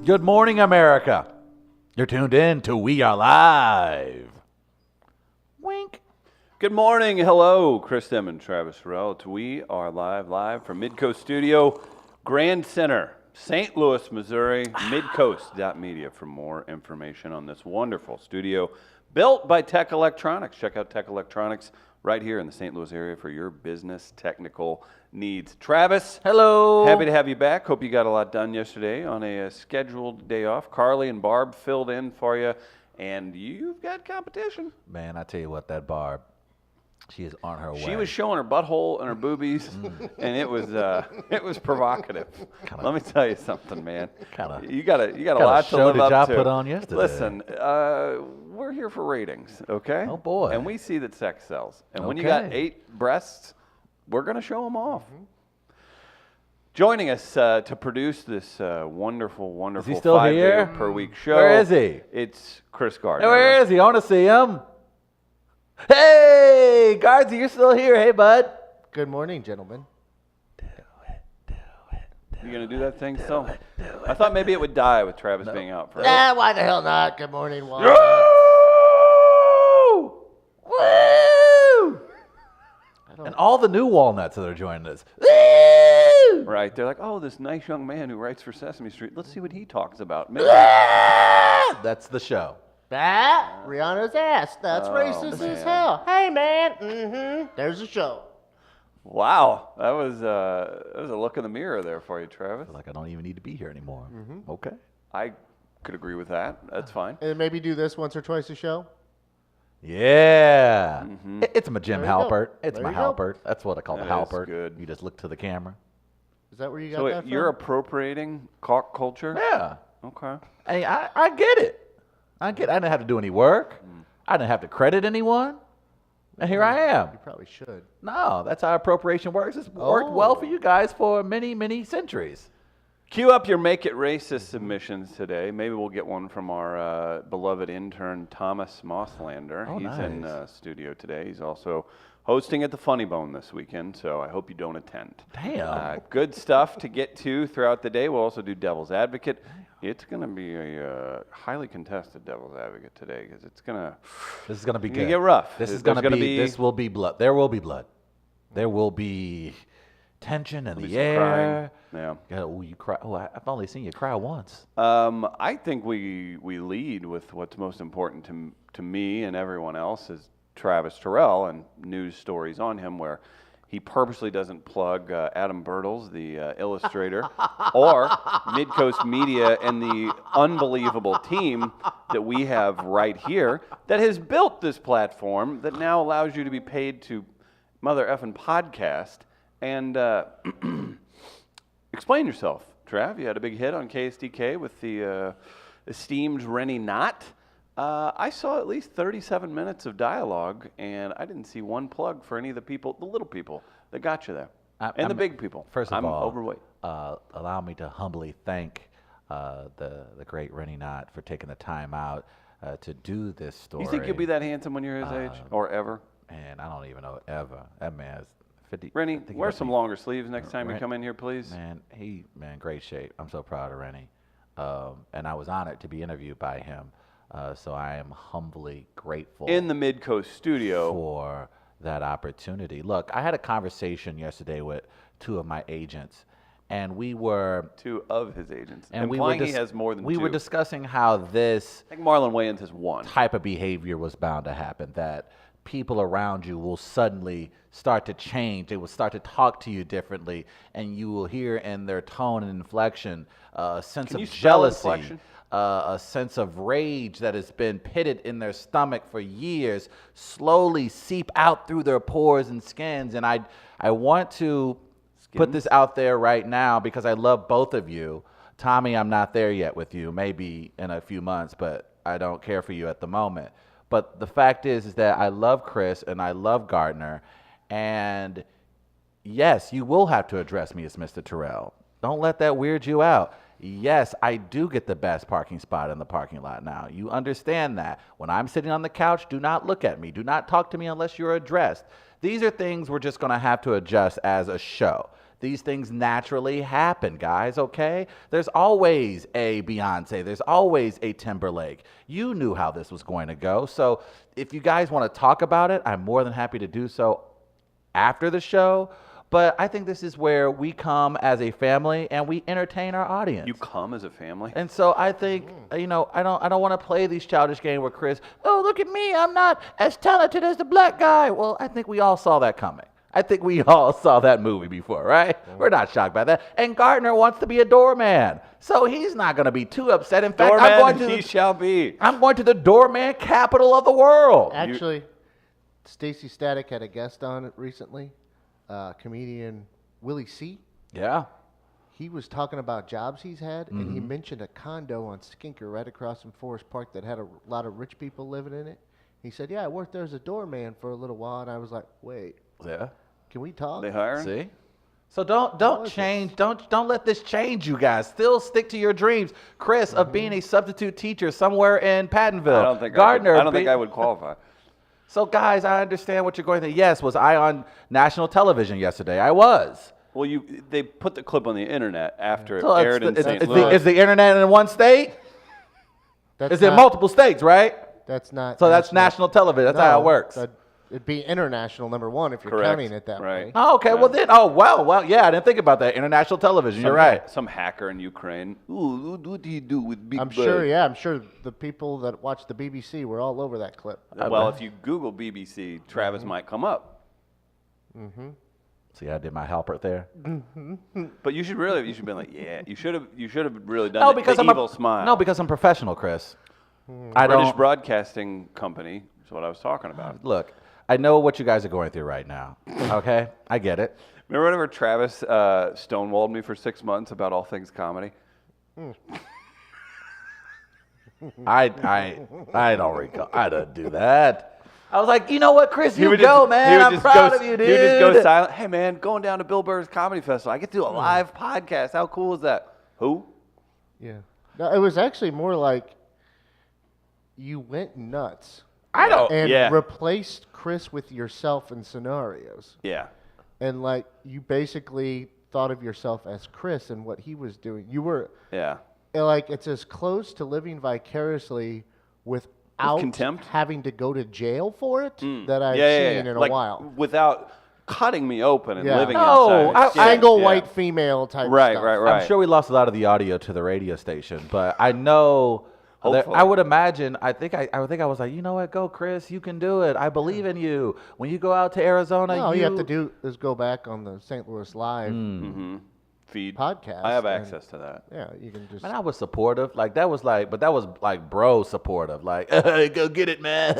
Good morning, America. You're tuned in to We Are Live. Wink. Good morning. Hello, Chris Dem and Travis Farrell. We are live from Midcoast Studio, Grand Center, St. Louis, Missouri, midcoast.media for more information on this wonderful studio built by Tech Electronics. Check out Tech Electronics right here in the St. Louis area for your business technical needs. Travis. Hello. Happy to have you back. Hope you got a lot done yesterday on a scheduled day off. Carly and Barb filled in for you, and you've got competition. Man, I tell you what, that Barb, she is on her way. She was showing her butthole and her boobies, and it was provocative. Let me tell you something, man. You got a lot to live up to. What show did y'all put on yesterday? Listen, we're here for ratings, okay? Oh boy. And we see that sex sells. And when you got 8 breasts, we're gonna show them off. Joining us to produce this wonderful 5-day per week show. Where is he? It's Chris Gardner. Where is he? I want to see him. Hey, Guardsy, you're still here. Hey, bud. Good morning, gentlemen. You gonna do that thing still? I thought maybe it would die with Travis being out for Nah, why the hell not? Good morning, Wal. Woo! And all the new walnuts that are joining us. Right, they're like, oh, this nice young man who writes for Sesame Street. Let's see what he talks about. Maybe. That's the show. That Rihanna's ass. That's racist man. as hell. Hey, man. There's a show. Wow, that was a look in the mirror there for you, Travis. I feel like I don't even need to be here anymore. Okay. I could agree with that. That's fine. And maybe do this once or twice a show. Yeah. It's my Jim There you go. Halpert. It's There my you go. Halpert. That's what I call the That is Halpert. good. You just look to the camera. Is that where you got So that wait, from? you're appropriating cock culture? Yeah. Okay. Hey, I get it. I didn't have to do any work. I didn't have to credit anyone. And here I am. You probably should. No, that's how appropriation works. It's worked well for you guys for many, many centuries. Cue up your Make It Racist submissions today. Maybe we'll get one from our beloved intern, Thomas Mosslander. Oh, He's in nice. studio today. He's also hosting at the Funny Bone this weekend, so I hope you don't attend. Damn. Good stuff to get to throughout the day. We'll also do Devil's Advocate. It's going to be a highly contested Devil's Advocate today because This is going to be gonna good. get rough. This will be blood. There will be blood. There will be tension in the some air. crying. Yeah. Oh, you cry. Oh, I've only seen you cry once. I think we lead with what's most important to me and everyone else is Travis Terrell and news stories on him where he purposely doesn't plug Adam Bertels, the illustrator, or Midcoast Media and the unbelievable team that we have right here that has built this platform that now allows you to be paid to mother effing podcast. And explain yourself, Trav. You had a big hit on KSDK with the esteemed Rennie Knott. I saw at least 37 minutes of dialogue, and I didn't see one plug for any of the little people that got you there, and the big people. First of I'm all, overweight. Allow me to humbly thank the great Rennie Knott for taking the time out to do this story. You think you'll be that handsome when you're his age, or ever? And I don't even know ever. That man is 50. Rennie, wear some longer sleeves next time you come in here, please. Man, great shape. I'm so proud of Rennie. And I was honored to be interviewed by him. So I am humbly grateful In the Midcoast studio. for that opportunity. Look, I had a conversation yesterday with 2 of my agents, and we were 2 of his agents. and Implying he has more than 2. we were discussing how this I think Marlon Wayans has 1. type of behavior was bound to happen, that people around you will suddenly start to change. They will start to talk to you differently, and you will hear in their tone and inflection a sense Can of you spell jealousy, inflection? a sense of rage that has been pitted in their stomach for years, slowly seep out through their pores and skins. And I want to put this out there right now because I love both of you. Tommy, I'm not there yet with you, maybe in a few months, but I don't care for you at the moment. But the fact is that I love Chris and I love Gardner. And yes, you will have to address me as Mr. Terrell. Don't let that weird you out. Yes, I do get the best parking spot in the parking lot now. You understand that. When I'm sitting on the couch, do not look at me. Do not talk to me unless you're addressed. These are things we're just going to have to adjust as a show. These things naturally happen, guys, okay? There's always a Beyonce. There's always a Timberlake. You knew how this was going to go. So if you guys want to talk about it, I'm more than happy to do so after the show. But I think this is where we come as a family and we entertain our audience. You come as a family? And so I think, I don't want to play these childish games where Chris, oh, look at me, I'm not as talented as the black guy. Well, I think we all saw that coming. I think we all saw that movie before, right? We're not shocked by that. And Gardner wants to be a doorman, so he's not going to be too upset. In fact, He shall be. I'm going to the doorman capital of the world. Actually, Stacey Static had a guest on it recently. Comedian Willie C. Yeah. He was talking about jobs he's had, and he mentioned a condo on Skinker right across from Forest Park that had a lot of rich people living in it. He said, yeah, I worked there as a doorman for a little while, and I was like, wait, Yeah. can we talk? They hiring? See? So don't change. Don't let this change you guys. Still stick to your dreams, Chris, of being a substitute teacher somewhere in Pattonville. I don't think Gardner. I don't think I would qualify. So guys, I understand what you're going through. Yes, was I on national television yesterday? I was. Well, they put the clip on the internet after So it aired in St. Louis. is the internet in one state? That's Is it not- multiple states, right? That's not. So that's national television. That's how it works. It'd be international, number one if you're Correct. counting it that Right. way. Oh, okay. Well then, well, yeah. I didn't think about that. International television. You're right. Some hacker in Ukraine. Ooh, what do you do with Big I'm Bird? sure, yeah. I'm sure the people that watch the BBC were all over that clip. Well, if you Google BBC, Travis might come up. See, I did my helper there. But you should be like, yeah. You should have really done No, the because evil smile. No, because I'm professional, Chris. I British don't Broadcasting Company is what I was talking about. look. I know what you guys are going through right now. Okay, I get it. Remember whenever Travis stonewalled me for 6 months about all things comedy? I don't recall. I don't do that. I was like, you know what, Chris, you go, man. I'm proud of you, dude. He would just go silent. Hey, man, going down to Bill Burr's Comedy Festival. I get to do a live podcast. How cool is that? Who? Yeah. No, it was actually more like you went nuts I don't. and replaced Chris with yourself in scenarios. Yeah. And like you basically thought of yourself as Chris and what he was doing. You were Yeah. like it's as close to living vicariously without contempt? having to go to jail for it that I've Yeah. seen in Like, a while. without cutting me open and Yeah. living No, inside. Single white female type Right, stuff. right, right. I'm sure we lost a lot of the audio to the radio station, but I know. Hopefully. I would imagine. I think I was like, you know what, go, Chris. You can do it. I believe in you. When you go out to Arizona, All you have to do is go back on the St. Louis Live Feed. podcast. I have and- access to that. Yeah, you can just. Man, I was supportive. Like that was like bro supportive. Like, go get it, man.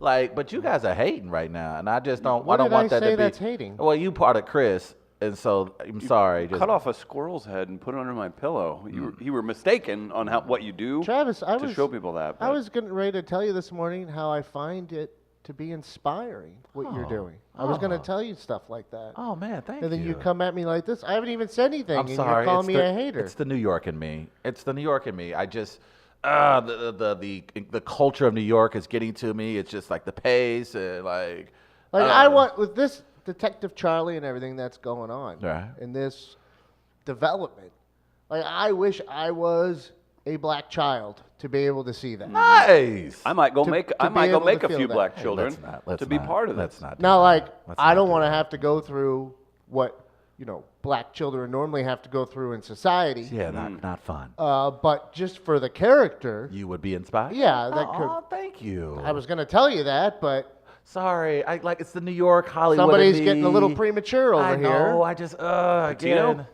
Like, but you guys are hating right now, and I just don't. What I don't did want I that say to be. that's hating? Well, you part of Chris, and so I'm sorry. Just, Cut off a squirrel's head and put it under my pillow. You were mistaken on what you do Travis, I to was show people that. I but- was getting ready to tell you this morning how I find it to be inspiring what you're doing. I was going to tell you stuff like that. Oh man, thank you. And then you come at me like this. I haven't even said anything, I'm and sorry. you're calling it's me the, a hater. It's the New York in me. It's the New York in me. I just the culture of New York is getting to me. It's just like the pace and like. I want with this Detective Charlie and everything that's going on Right. in this development. Like I wish I was a black child to be able to see that. Nice. I might go to make be a able to few feel that. black Hey, children let's to be not- part of let's this. not do Now, that. like Let's I not don't do want to that. have to go through what black children normally have to go through in society. Yeah, not fun. But just for the character, You would be inspired. yeah, that Oh, thank you. I was going to tell you that, but Sorry. I like it's the New York Hollywood. somebody's in getting a little me. premature over I here. know. I just Latino? again.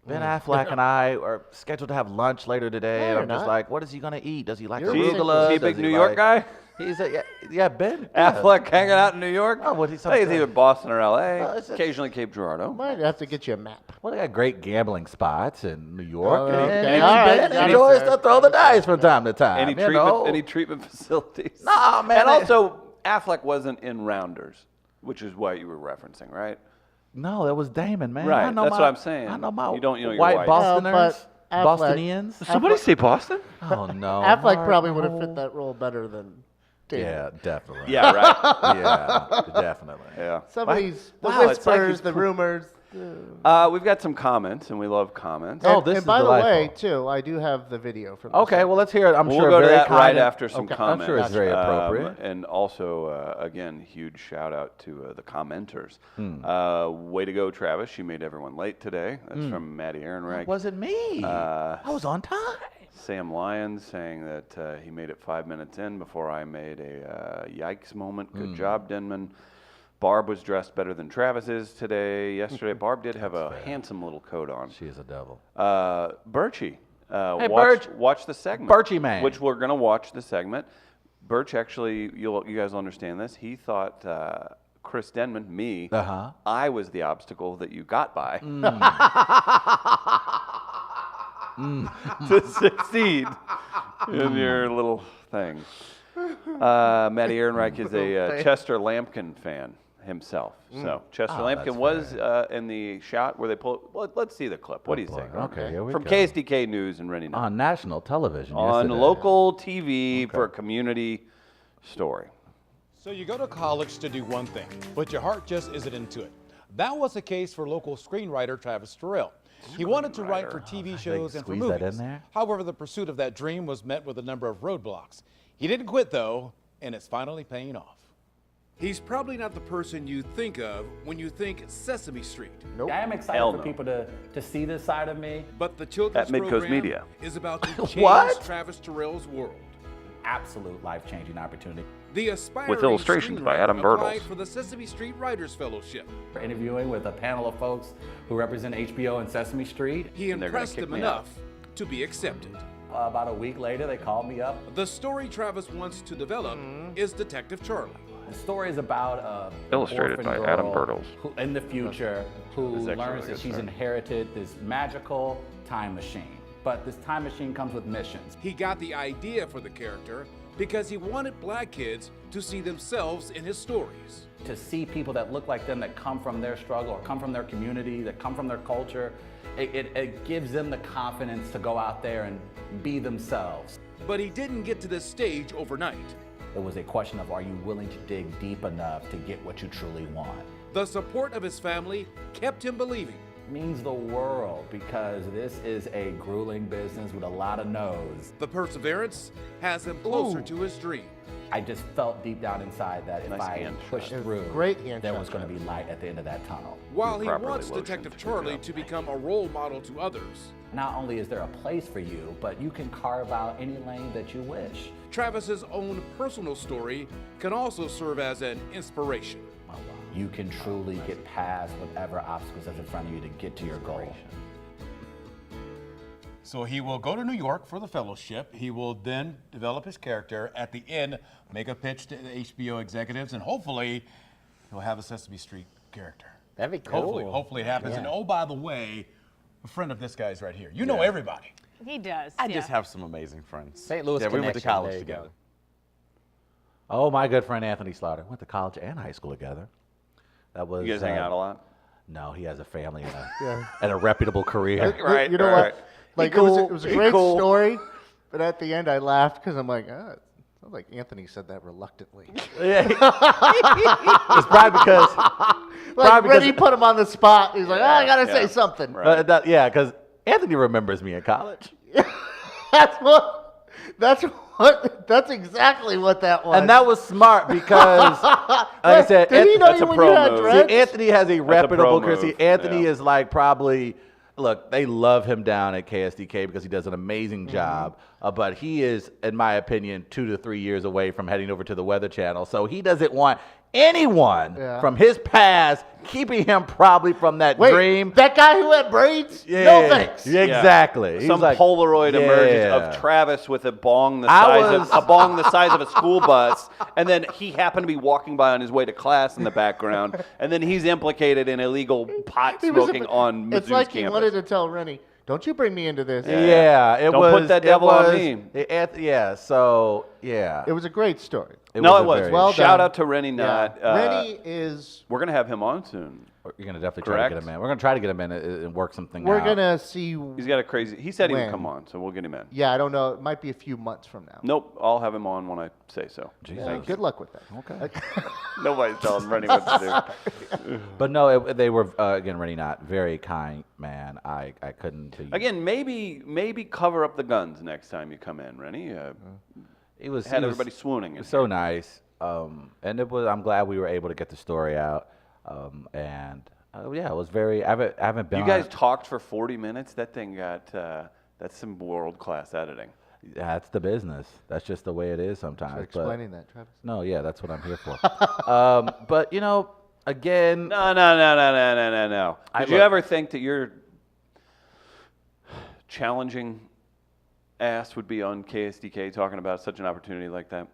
Ben Affleck and I are scheduled to have lunch later today, No, and you're I'm just not. like, what is he gonna eat? Does he like You're arugula? Is he a Does big New York like- guy? He's a yeah, Ben. yeah. Affleck hanging out in New York? Oh, what he's I think it's either Boston or L.A. Well, it's- Occasionally Cape Girardeau. Might have to get you a map. Well, they got great gambling spots in New York. Oh, and okay. and All right. Ben Got it, enjoys sir. to throw the dice from time to time. Any you treatment? know? Any treatment facilities? Nah, man, And I- also, Affleck wasn't in Rounders, which is what you were referencing, right? No, that was Damon, man. Right, I know that's my, what I'm saying. I know my You don't know your white white. Bostoners, No, but Affleck- Bostonians. Somebody say Boston? Oh no, Affleck probably Mark, would have no. fit that role better than Damon. Yeah, definitely. Yeah, right. yeah, definitely. Yeah. Some of these, the Wow, it's like whispers, he's the put- rumors. We've got some comments, and we love comments. Oh, this and is by the way, delightful. too, I do have the video from. Okay, well, let's hear it. I'm We'll sure go to very that kind right and- after some Okay. comments. I'm sure it's very appropriate. And also, again, huge shout out to the commenters. Way to go, Travis. You made everyone late today. That's from Maddie Ehrenreich. Wasn't me. I was on time. Sam Lyons saying that he made it 5 minutes in before I made a yikes moment. Good job, Denman. Barb was dressed better than Travis is today. Yesterday, Barb did have a handsome little coat on. She is a devil. Birchie, Hey, watch, Birch. watch the segment. Birchie man. Which we're going to watch the segment. Birch actually, you guys will understand this. He thought Chris Denman, me, I was the obstacle that you got by to succeed in your little thing. Matty Ehrenreich is a Chester Lampkin fan himself. So Chester Lampkin was in the shot where they pull. Well, let's see the clip. What do you think? Okay, here we From go. KSDK News and Rennie. On national television. On yesterday. local TV for a community story. So you go to college to do one thing, but your heart just isn't into it. That was the case for local screenwriter Travis Terrell. He wanted to write for TV shows and for squeeze that movies. in there? However, the pursuit of that dream was met with a number of roadblocks. He didn't quit though, and it's finally paying off. He's probably not the person you think of when you think Sesame Street. Nope. I am excited Hell for no. people to see this side of me. But the children's At Midcoast program Media. is about to change What? Travis Terrell's world. Absolute life-changing opportunity. The aspiring With illustrations by screenwriter Adam applied Bertels. for the Sesame Street Writers Fellowship. We're interviewing with a panel of folks who represent HBO and Sesame Street. He And they're gonna impressed kick them me enough to be accepted. About a week later, they called me up. The story Travis wants to develop is Detective Charlie. The story is about an Illustrated orphan by girl Adam Bertels. who, in the future, who This is actually learns really that good she's story. inherited this magical time machine. But this time machine comes with missions. He got the idea for the character because he wanted black kids to see themselves in his stories. To see people that look like them, that come from their struggle or come from their community, that come from their culture, it gives them the confidence to go out there and be themselves. But he didn't get to this stage overnight. It was a question of, are you willing to dig deep enough to get what you truly want? The support of his family kept him believing. It means the world, because this is a grueling business with a lot of no's. The perseverance has him closer to his dream. I just felt deep down inside that if Nice I hand pushed shot. through, Great hand there shot, was going to Travis. be light at the end of that tunnel. While he Properly wants lotioned. Detective Good Charlie job. to become a role model to others, Not only is there a place for you, but you can carve out any lane that you wish. Travis's own personal story can also serve as an inspiration. You can truly get past whatever obstacles are in front of you to get to your goal. So he will go to New York for the fellowship. He will then develop his character. At the end, make a pitch to the HBO executives, and hopefully he'll have a Sesame Street character. That'd be cool. Hopefully it happens. And oh, by the way, a friend of this guy's right here. You know everybody. He does. I yeah. just have some amazing friends. St. Louis Yeah, we went to connection, college there you go. together. Oh, my good friend Anthony Slaughter went to college and high school together. That was. You guys hang out a lot? No, he has a family and a, Yeah. and a reputable career. Right, You know right. what? Like cool. it was a He great cool. story, but at the end I laughed because I'm like, it sounds like Anthony said that reluctantly. Yeah. It's probably because. Like Probably Reddy because- put him on the spot. He's like, I gotta say something. Right. Yeah, because Anthony remembers me in college. That's exactly what that was. And that was smart because, like I said, did he know that's you a when pro you had move. dreads? Anthony has a reputable career. See, move, Anthony yeah. is like probably, look, they love him down at KSDK because he does an amazing job. But he is, in my opinion, 2 to 3 years away from heading over to the Weather Channel. So he doesn't want anyone from his past keeping him probably from that Wait, dream. that guy who had braids? Yeah, No thanks. yeah, exactly. He's Some like, Polaroid emerges yeah. of Travis with a bong the I size was- of a bong the size of a school bus, and then he happened to be walking by on his way to class in the background, and then he's implicated in illegal pot He was smoking on Mizzou's It's like he campus. wanted to tell Rennie, don't you bring me into this. Yeah, it Don't was. put that it devil on was- me. Yeah, so Yeah. It was a great story. No, a it was. very- Well Shout done. out to Rennie Knott. Rennie is. We're gonna have him on soon. You're gonna definitely try to get Correct. him in. We're gonna try to get him in and work something We're out. gonna see. He's got a crazy. He said he would When? come on, so we'll get him in. Yeah, I don't know. It might be a few months from now. Nope, I'll have him on when I say so. Yeah, good luck with that. Okay. Nobody's telling Rennie what to do. But no, they were again, really not very kind man. I couldn't. Again, maybe cover up the guns next time you come in, Rennie. It was Had he was- everybody swooning. It In was so here. nice, and it was. I'm glad we were able to get the story out, and yeah, it was very. I haven't been. You on guys it. talked for 40 minutes. That thing got. That's some world-class editing. That's the business. That's just the way it is sometimes. For explaining that, Travis. No, yeah, that's what I'm here for. But again, No. Did you look- ever think that your challenging ass would be on KSDK talking about such an opportunity like that?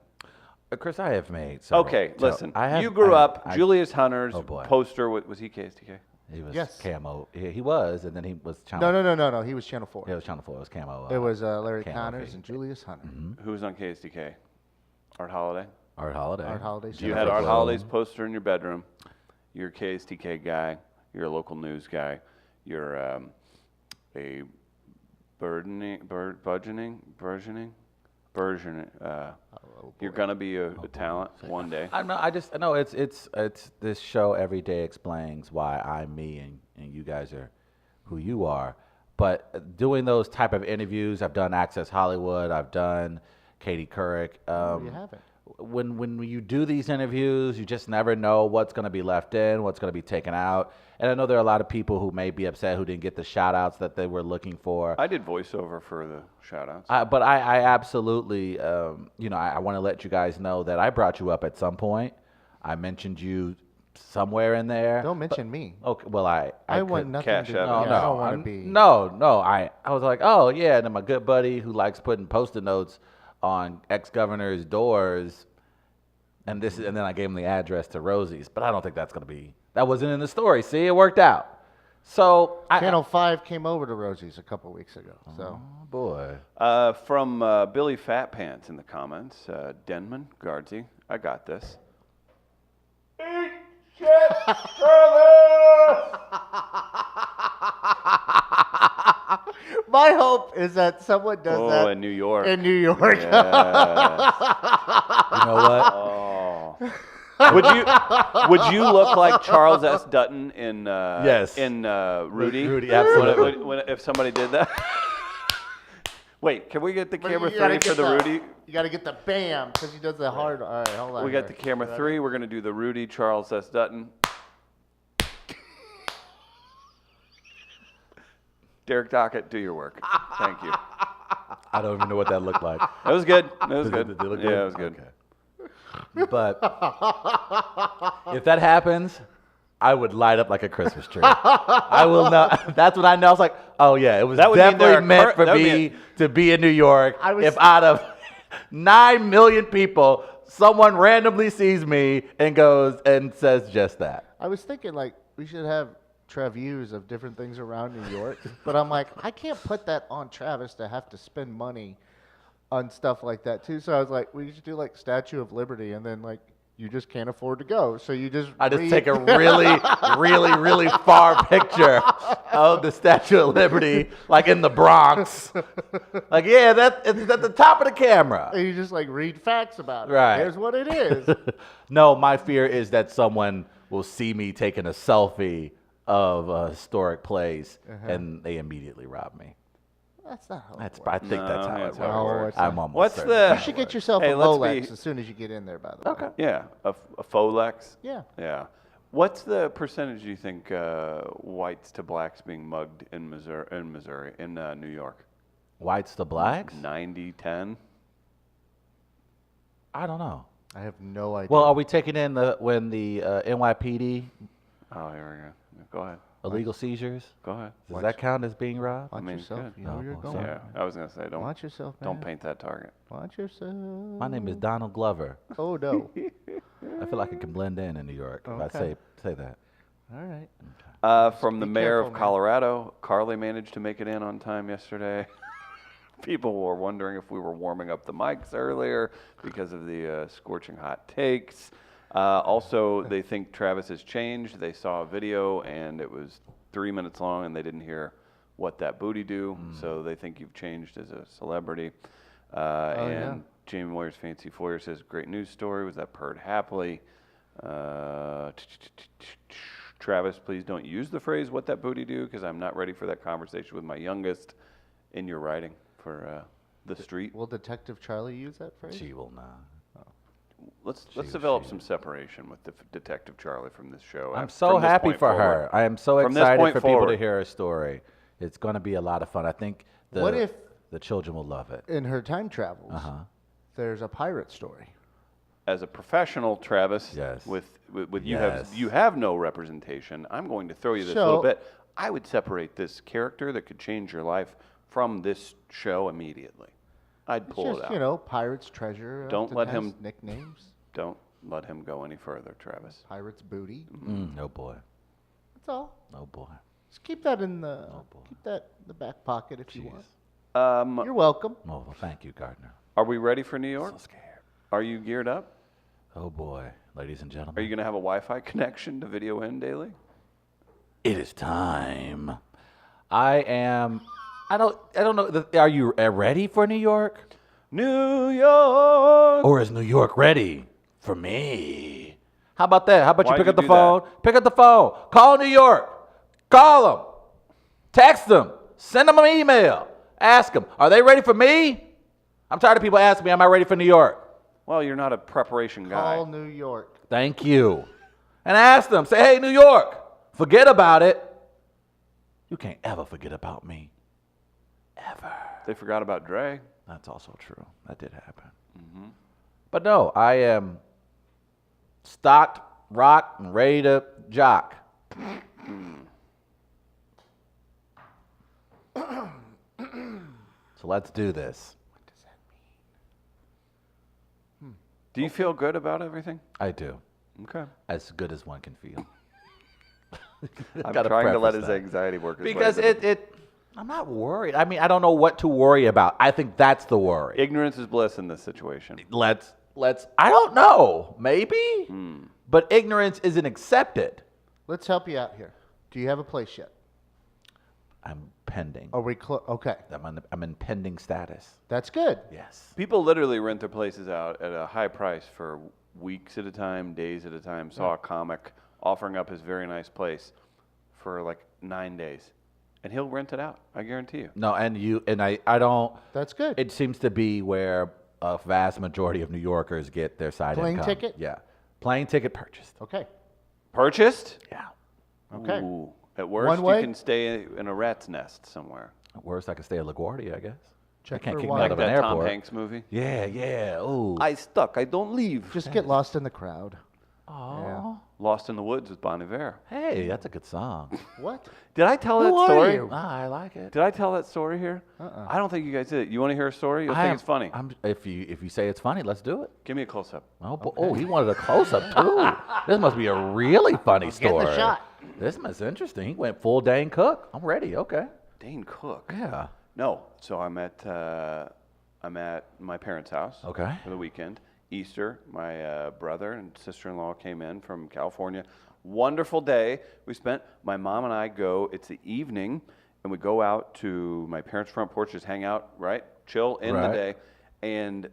Chris, I have made. several- Okay, so listen. I have, You grew up. I- Julius Hunter's Oh, boy. poster. Was he KSDK? He was Yes. camo. He was, and then he was Channel. No. He was Channel 4. Yeah, it was Channel 4. It was camo. It was Larry Camo Connors feed. and Julius Hunter. Who was on KSDK? Art Holiday. Art Holiday. Art Holiday. You had Art Holiday's poster in your bedroom. You're a KSTK guy. You're a local news guy. You're a burgeoning. You're gonna be a talent one day. I know. I just know it's this show every day explains why I'm me and you guys are who you are. But doing those type of interviews, I've done Access Hollywood. I've done Katie Couric. You haven't. When you do these interviews, you just never know what's going to be left in, what's going to be taken out. And I know there are a lot of people who may be upset who didn't get the shout outs that they were looking for. I did voiceover for the shout outs. But I absolutely, I want to let you guys know that I brought you up at some point. I mentioned you somewhere in there. Don't mention me. Okay, well, I want could- nothing Cash to do. App. No, Yeah, no, I don't want I'm- to be. No. I was like, oh yeah, and then my good buddy who likes putting post-it notes on ex-governors' doors, and then I gave him the address to Rosie's, but I don't think that wasn't in the story. See, it worked out. So Channel 5 came over to Rosie's a couple weeks ago. So Oh boy, From Billy Fat Pants in the comments, Denman, Guardsy, I got this. my hope is that someone does Oh, that in New York. in New York. Yes. you know what? Oh. Would you look like Charles S. Dutton in Yes. in Rudy? Rudy, absolutely. If somebody did that. Wait, can we get the But camera you gotta 3 for get the Rudy? You got to get the bam because he does the hard. All right, hold on. We got here. the camera 3. We're gonna do the Rudy Charles S. Dutton. Derek Dockett, do your work. Thank you. I don't even know what that looked like. That was good. That was Did good. it look Yeah, it was good. Okay. But if that happens, I would light up like a Christmas tree. I will not. That's what I know. I was like, oh yeah, it was That would mean there definitely are meant for that would me to be in New York. I was- If out of 9 million people, someone randomly sees me and goes and says just that. I was thinking like we should have Treviews of different things around New York, but I'm like I can't put that on Travis to have to spend money on stuff like that too. So I was like, we should do like Statue of Liberty, and then like you just can't afford to go, so you just I just read- take a really far picture of the Statue of Liberty, like in the Bronx. Like, yeah, it's at the top of the camera. and you just like read facts about it. Right. Here's what it is. No, my fear is that someone will see me taking a selfie of a historic place and they immediately rob me. That's not how it That's works. I think that's how that's it how it works. works. I'm almost What's certain. the- You should get yourself Hey, a let's Rolex be- as soon as you get in there. By the way. Okay. Yeah, a Folex. Yeah. Yeah. What's the percentage you think whites to blacks being mugged in New York? Whites to blacks? 90-10? I don't know. I have no idea. Well, are we taking in when the NYPD Oh, here we go. Go ahead. illegal seizures? Go ahead. Does that count as being robbed? Watch mean, yourself. good. You know where you're Oh, going. Yeah, I was gonna say Watch yourself, man. don't paint that target. Watch yourself. My name is Donald Glover. Oh no. I feel like I can blend in New York if I Okay. say that. All right. From the be mayor careful, of man. Colorado, Carly managed to make it in on time yesterday. People were wondering if we were warming up the mics earlier because of the scorching hot takes. Also, they think Travis has changed. They saw a video and it was 3 minutes long and they didn't hear what that booty do. So they think you've changed as a celebrity. And Jamie Moyer's Fancy Foyer says, great news story. Was that purred happily? Travis, please don't use the phrase what that booty do because I'm not ready for that conversation with my youngest in your writing for the street. Will Detective Charlie use that phrase? She will not. Let's develop some separation with Detective Charlie from this show. I'm so happy for her. I am so From this excited point for people to forward. hear her story. It's going to be a lot of fun. I think What if the children will love it. in her time travels, there's a pirate story? As a professional, Travis, Yes. with Yes. you have no representation. I'm going to throw you this So- little bit. I would separate this character that could change your life from this show immediately. I'd It's pull just, it out. you know, pirate's treasure. Don't often let has him- nicknames. Don't let him go any further, Travis. Pirate's booty. No boy. That's all. No boy. Just keep that in the boy. keep that in the back pocket if you want. Um, You're welcome. Oh, well, thank you, Gardner. are we ready for New York? So scared. Are you geared up? Oh boy, ladies and gentlemen. Are you going to have a Wi-Fi connection to Video In daily? It is time. I am. I don't know. Are you ready for New York? New York. Or is New York ready for me? How about that? How about Why'd you pick you up the do phone? Pick up the phone. Call New York. Call them. Text them. Send them an email. Ask them, are they ready for me? I'm tired of people asking me, am I ready for New York? Well, you're not a preparation guy. Call New York. Thank you. And ask them, say, hey, New York, forget about it. You can't ever forget about me. Ever. They forgot about Dre. That's also true. That did happen. But no, I am stocked, rocked, and ready to jock. So let's do this. Do you feel good about everything? I do. Okay. As good as one can feel. I'm Gotta trying to let preface his that. anxiety work. his way Because into I'm not worried. I mean, I don't know what to worry about. I think that's the worry. Ignorance is bliss in this situation. Let's, I don't know. Maybe? But ignorance isn't accepted. Let's help you out here. Do you have a place yet? I'm pending. Are we okay? I'm in pending status. That's good. Yes. People literally rent their places out at a high price for weeks at a time, days at a time. Saw a comic offering up his very nice place for like 9 days. And he'll rent it out. I guarantee you. No, and I don't. That's good. It seems to be where a vast majority of New Yorkers get their side Plane income. ticket? Yeah. Plane ticket purchased. Okay. Purchased? Yeah. Okay. Ooh. At worst, One way? you can stay in a rat's nest somewhere. At worst, I can stay at LaGuardia, I guess. Check They can't for kick me Wi-Fi. out of Like an that Tom airport. Hanks movie. Yeah, yeah. Ooh. I stuck. I don't leave. Just get lost in the crowd. Aw. Yeah. Lost in the Woods with Bon Iver. Hey, that's a good song. What? Did I tell Who that are story? you? I like it. Did I tell that story here? I don't think you guys did. You want to hear a story? You'll think it's funny. If you say it's funny, let's do it. Give me a close up. Oh, he wanted a close up too. This must be a really funny story. the shot. This is interesting. He went full Dane Cook. I'm ready. Okay. Dane Cook. Yeah. No. So I'm at my parents' house. Okay. For the weekend. Easter. My brother and sister-in-law came in from California. Wonderful day we spent. My mom and I go. It's the evening, and we go out to my parents' front porch, just hang out, right? Chill in the Right. day. And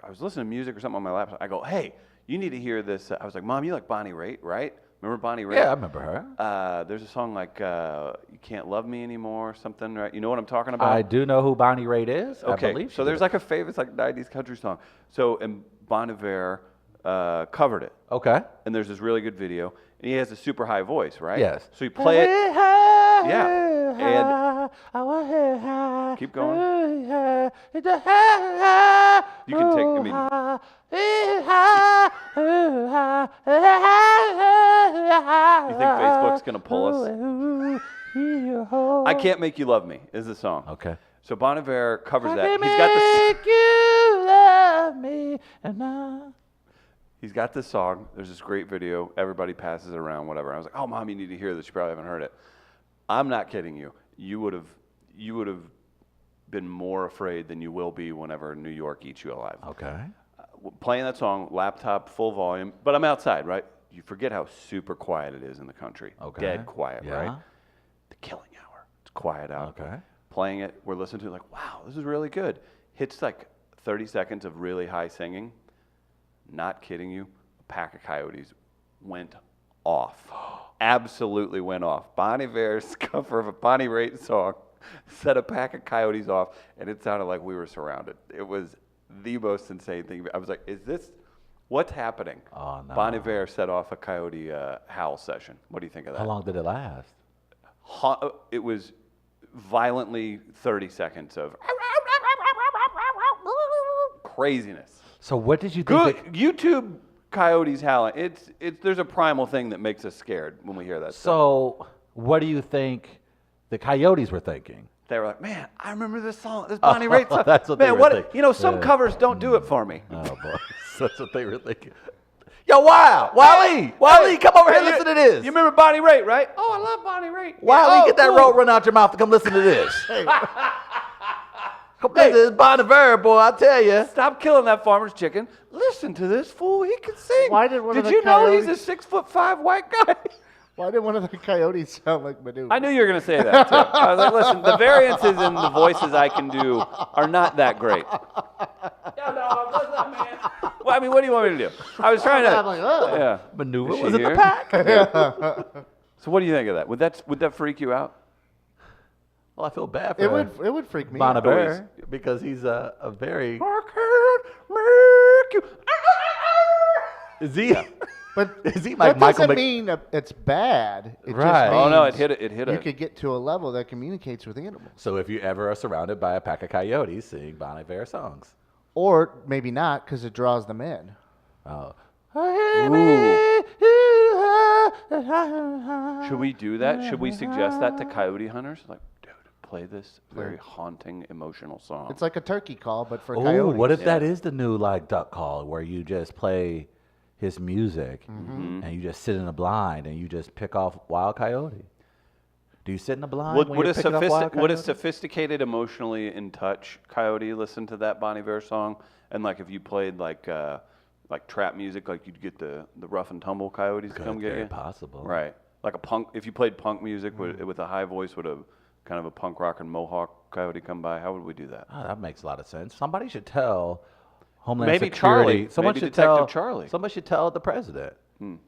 I was listening to music or something on my laptop. I go, hey, you need to hear this. I was like, Mom, you like Bonnie Raitt, right? Remember Bonnie Raitt? Yeah, I remember her. There's a song like "You Can't Love Me Anymore" or something, right? You know what I'm talking about? I do know who Bonnie Raitt is. Okay, I believe so there's like a famous like '90s country song. So and Bon Iver covered it, Okay. and there's this really good video, and he has a super high voice, right? Yes. So you play it. Yeah, and Keep going. You You can take. I mean, you think Facebook's gonna pull us? I Can't Make You Love Me is the song. Okay. So Bon Iver covers that. He's He's got this. you love me and I... He's got this song. There's this great video. Everybody passes it around, whatever. I was like, "Oh, Mom, you need to hear this. You probably haven't heard it." I'm not kidding you. You would have been more afraid than you will be whenever New York eats you alive. Okay. Playing that song, laptop, full volume, but I'm outside, right? You forget how super quiet it is in the country. Okay. Dead quiet, Yeah. right? The killing hour. It's quiet out. Okay. Playing it, we're listening to it like, wow, this is really good. Hits like 30 seconds of really high singing. Not kidding you, a pack of coyotes went off. Absolutely went off. Bon Iver's cover of a Bonnie Raitt song set a pack of coyotes off, and it sounded like we were surrounded. It was the most insane thing. I was like, is this, what's happening? Oh, no. Bon Iver set off a coyote howl session. What do you think of that? How long did it last? It was violently 30 seconds of craziness. So what did you Good think? YouTube coyotes howling. It's there's a primal thing that makes us scared when we hear that stuff. So what do you think the coyotes were thinking? They were like, man, I remember this song, this Bonnie Raitt song. That's what man, they were what thinking. you know, some Yeah. covers don't do it for me. Oh boy, that's what they were thinking. Yo, Wiley, come over here, Hey, listen to this. You remember Bonnie Raitt, right? Oh, I love Bonnie Raitt. Wiley, Yeah, get that cool. road run out your mouth to come listen to this. Come listen to this Bon Iver, boy, I tell you. Stop killing that farmer's chicken. Listen to this fool. He can sing. Why did one of the you know he's a coyotes- 6'5" white guy? Why did one of the coyotes sound like Manu? I knew you were going to say that, too. I was like, listen, the variances in the voices I can do are not that great. Yeah, no, what's up, man? Well, I mean, what do you want me to do? I was trying to. I'm like, oh. Yeah. Maneuver Is she was in the here? pack. So what do you think of that? Would that freak you out? Well, I feel bad for It would freak me Bon out. Iver because he's a very. Is he? But Is he like that Michael doesn't Mc- mean it's bad. It Right. Just Oh no, means it hit You a. could get to a level that communicates with animals, So if you ever are surrounded by a pack of coyotes, sing Bon Iver songs. or maybe not because it draws them in. Oh. Should we do that? Should we suggest that to coyote hunters? Like, dude, play this very haunting, emotional song. It's like a turkey call, but for Oh, coyotes. what if that is the new like duck call where you just play his music Mm-hmm. and you just sit in a blind and you just pick off wild coyote? Do you sit in a blind Would, when would, you're a picking off wild would a coyote? sophisticated, emotionally in touch coyote listen to that Bon Iver song? And like, if you played like trap music, like you'd get the rough and tumble coyotes to come get Very you. possible. Right, like a punk. If you played punk music with a high voice, would a kind of a punk rock and mohawk coyote come by? How would we do that? Oh, that makes a lot of sense. Somebody should tell Homeland Maybe Security. Charlie. Someone Maybe should Detective tell Charlie. Somebody should tell the president.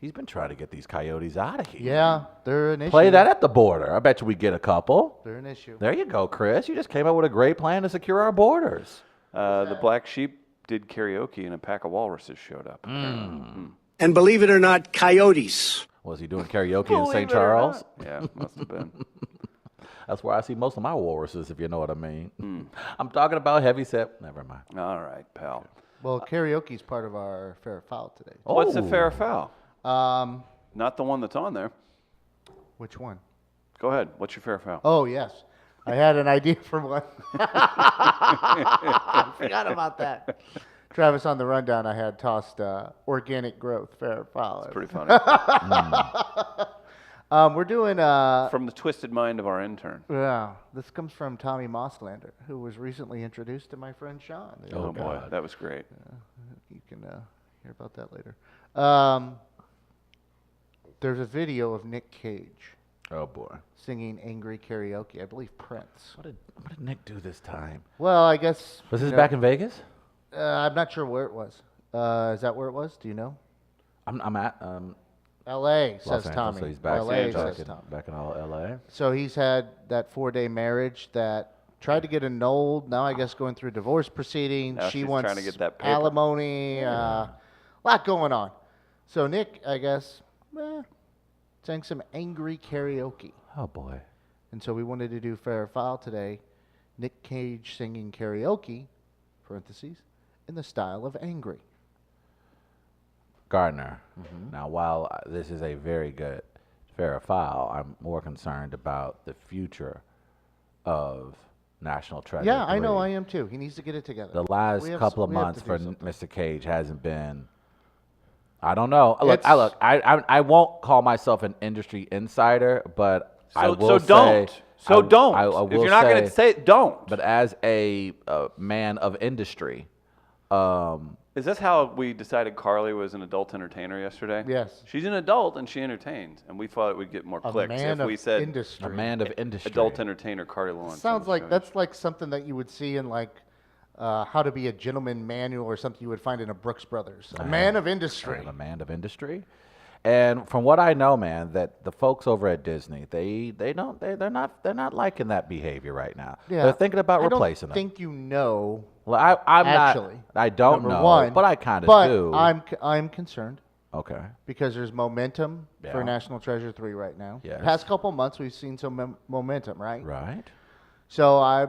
He's been trying to get these coyotes out of here. Yeah, they're an issue. Play that at the border. I bet you we get a couple. They're an issue. There you go, Chris. You just came up with a great plan to secure our borders. The black sheep did karaoke, and a pack of walruses showed up. And believe it or not, coyotes. Was he doing karaoke in St. Charles? Yeah, must have been. That's where I see most of my walruses, if you know what I mean. I'm talking about heavy set. Never mind. All right, pal. Well, karaoke's part of our fair or foul today. What's the Oh. fair or foul? Um, Not the one that's on there. which one? Go ahead. What's your fair or foul? Oh, yes. I had an idea for one. I forgot about that. Travis, on the rundown, I had tossed organic growth, fair or foul. Pretty funny. We're doing, From the twisted mind of our intern. yeah, this comes from Tommy Mosslander, who was recently introduced to my friend Sean. Oh, boy, God. that was great. You can hear about that later. There's a video of Nick Cage Oh, boy. singing angry karaoke. I believe Prince. What did Nick do this time? Well, I guess. Was you this know, back in Vegas? I'm not sure where it was. Is that where it was? Do you know? I'm at L.A. Los says Angeles, Tommy. so he's back, L.A. back, says in, Tommy. back in all L.A. So he's had that 4-day marriage that tried to get annulled. Now I guess going through divorce proceedings. Now She she's wants trying to get that paper. alimony. A lot going on. So Nick, I guess, sang some angry karaoke. Oh, boy. And so we wanted to do fair or foul today. Nick Cage singing karaoke, parentheses, in the style of angry. Gardner. Now, while this is a very good fair or foul, I'm more concerned about the future of National Treasure. Yeah, I know 3. I am too. He needs to get it together. The last We have couple of we have months to for do something. Mr. Cage hasn't been. I don't know. Look, It's- I won't call myself an industry insider, but I will So say don't. So don't. I if will you're not going to say it, don't. But as a man of industry, Is this how we decided Carly was an adult entertainer yesterday? Yes. She's an adult and she entertains, and we thought we'd get more A clicks man if we of said industry. a man of industry, adult entertainer Carly Lawrence. Sounds on the like show. that's like something that you would see in like How to Be a Gentleman manual or something you would find in a Brooks Brothers. A man of industry. I'm a man of industry. And from what I know, man, that the folks over at Disney, they're not liking that behavior right now. Yeah. They're thinking about replacing I them. don't think you know. Well, I'm Actually, not. I don't number know, one, but I kind of but do. I'm concerned Okay. because there's momentum for Yeah. National Treasure 3 right now. Yes. Past couple months we've seen some momentum, right? Right. So I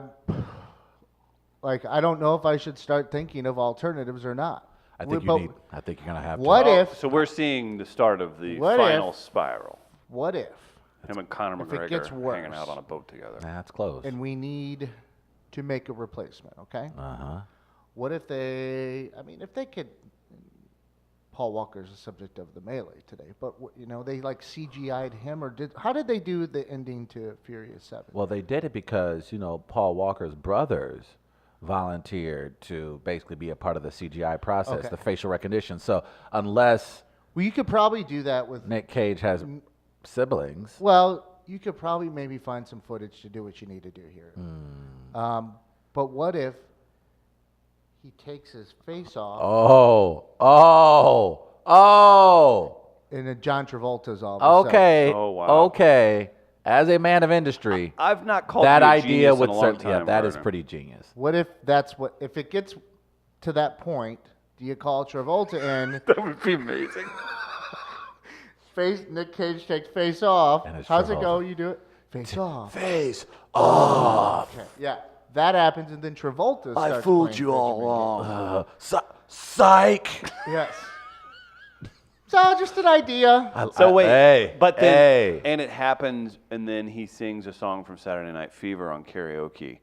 don't know if I should start thinking of alternatives or not. I think But I think you're gonna have What to. if? So we're seeing the start of the What final if- spiral. What if? Him and Conor if it McGregor gets hanging worse. out on a boat together. That's close. And we need to make a replacement, okay? Uh-huh. What if if they could, Paul Walker's the subject of the melee today, but they like CGI'd him how did they do the ending to Furious 7? Well, they did it because, Paul Walker's brothers volunteered to basically be a part of the CGI process, Okay. the facial recognition. So unless Well, you could probably do that with, Nick Cage has siblings, you could probably maybe find some footage to do what you need to do here. But what if he takes his face off and then John Travolta's all of a sudden? Okay. Oh, wow. Okay. As a man of industry, I've not called that you a idea genius would in a long certainly, time, that is Werner. pretty genius. What if if it gets to that point, do you call Travolta in? That would be amazing. Nick Cage takes face off. And it's How's it Travolta. go? You do it? Face off. Face off. Okay. Yeah. That happens, and then Travolta starts playing Fridge along. Psych. Yes. So, just an idea. So wait, Hey, but then, hey. and it happens, and then he sings a song from Saturday Night Fever on karaoke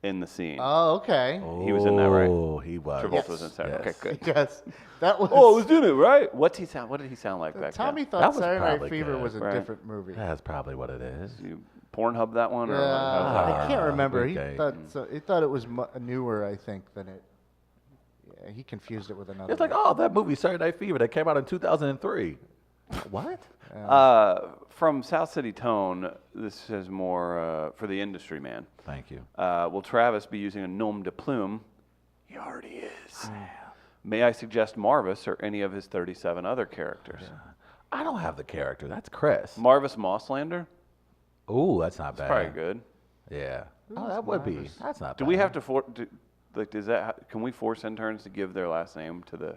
in the scene. Oh, okay. He was in that, right? Oh, he was. Travolta was in Saturday. Yes. Okay, good. Yes. That was. Oh, I was in it, right? What did he sound like back Tommy then? thought That was Saturday Night probably Fever good, was a right? different movie. That's probably what it is. You Pornhub that one? Or Yeah, I how's can't remember. okay. He thought it was newer, I think, than it. Yeah, he confused it with another. It's like, one. oh, that movie Saturday Night Fever that came out in 2003. What? from South City Tone, this says more for the industry man. Thank you. Will Travis be using a nom de plume? He already is. May I suggest Marvis or any of his 37 other characters? I don't have the character. That's Chris. Marvis Mosslander? Ooh, that's not bad. Probably good. Yeah. Oh, that would be. That's not bad. Do we have to can we force interns to give their last name to the?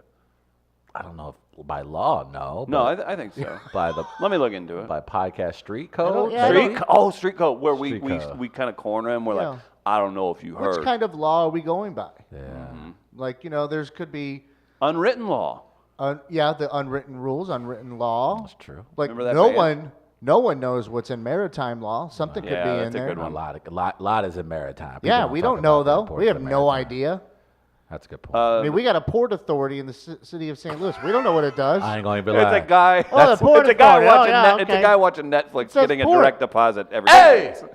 I don't know if by law, no. No, but I think so. by the Let me look into it. by podcast street code. yeah, I maybe? don't- Street code, where Street code. we kind of corner him. We're Yeah. like, I don't know if you heard. Which kind of law are we going by? Yeah. Like, there's could be, Unwritten law. the unwritten rules, unwritten law. That's true. Like Remember that no one knows what's in maritime law. Something could Yeah, be that's in a there. good one. A lot is in maritime. People Yeah, we talk don't know about the though. importance We have of no maritime. idea. That's a good point. I mean, we got a port authority in the city of St. Louis. We don't know what it does. I ain't gonna even It's lie. a guy. Oh, the Port it's a guy Authority. Oh, watching. yeah, It's a okay. guy watching Netflix, says getting a port. direct deposit every Hey! day.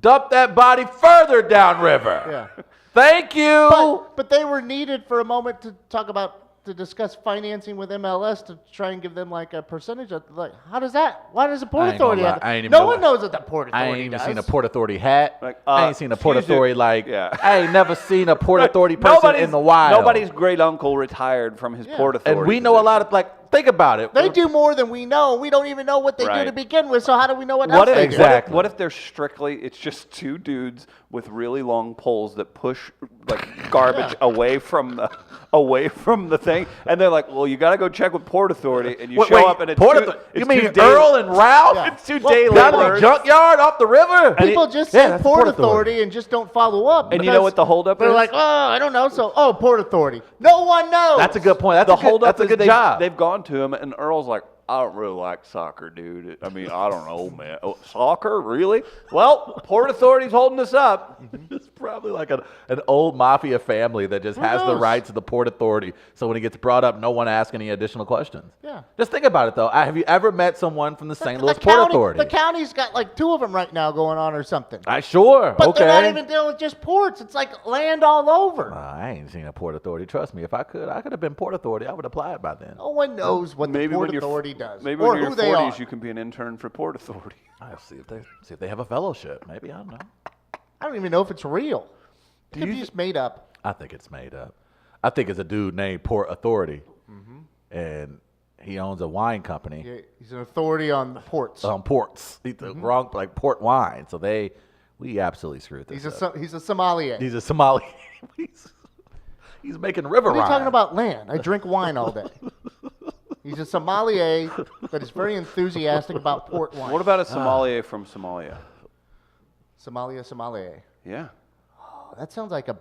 Dump that body further downriver. Yeah. Thank you. But they were needed for a moment to discuss financing with MLS to try and give them like a percentage of why does the Port I ain't Authority gonna have lie, I ain't that? even No gonna one lie. knows what the Port Authority I ain't even does. seen a Port Authority hat. Like, I ain't seen a Port excuse Authority you. like. Yeah. I ain't never seen a Port Authority person in the wild. Nobody's great uncle retired from his Port Authority. And we know a lot of think about it. They do more than we know. We don't even know what they do Right. to begin with. So how do we know what What else if, they Exactly. what if they're strictly? It's just two dudes with really long poles that push like garbage away from the thing, and they're like, "Well, you got to go check with Port Authority," and you Wait, show up and it's Port two, Authority. it's You mean two day- Earl and Ralph? Yeah. It's two Well, day Down in the laborers. junkyard off the river? do? People just Yeah, say that's Port Port Authority. Authority and just don't follow up. And you know because what the holdup They're is? like, I don't know. So, Port Authority. No one knows. That's a good point. The holdup That's a is good job. They've gone to him, and Earl's like, I don't really like soccer, dude. I mean, I don't know, man. Oh, soccer, really? Well, Port Authority's holding us up. It's probably like an old mafia family that just has the knows? rights of the Port Authority. So when he gets brought up, no one asks any additional questions. Yeah. Just think about it, though. Have you ever met someone from the St. Louis Port Authority? The county's got like 2 of them right now going on or something. Sure. But okay. they're not even dealing with just ports. It's like land all over. I ain't seen a Port Authority. Trust me, if I could have been Port Authority. I would apply it by then. No one knows what the Port when you're Authority does Maybe or when you're who in they your are. 40s, you can be an intern for Port Authority. I'll see if they have a fellowship. Maybe, I don't know. I don't even know if it's real. It could you be just made up. I think it's made up. I think it's a dude named Port Authority, and he owns a wine company Yeah, he's an authority on the ports. on ports. He's the wrong, like port wine. So we absolutely screwed this up. He's a sommelier. He's a Somali. he's making river What are you wine. talking about land? I drink wine all day. He's a sommelier that is very enthusiastic about port wine. What about a sommelier from Somalia? Sommelier. Yeah. Oh, that sounds like a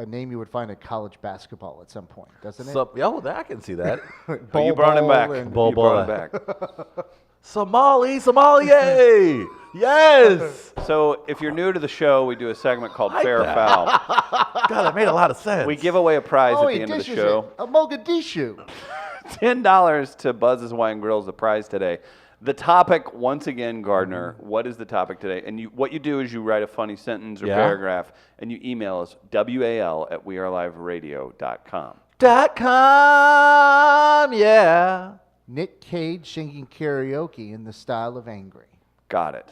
name you would find in college basketball at some point, doesn't it? I can see that. Oh, you brought him back. and- You brought him back. Somalia. Yes. So if you're new to the show, we do a segment called like Fair or that. Foul. God, that made a lot of sense. We give away a prize Oh, at he the end of the dishes show. it. A Mogadishu. $10 to Buzz's Wine Grill is the prize today. The topic, once again, Gardner, what is the topic today? And what you do is you write a funny sentence or Yeah. paragraph, and you email us, WAL@weareliveradio.com. .com, yeah. Nick Cage singing karaoke in the style of Angry. Got it.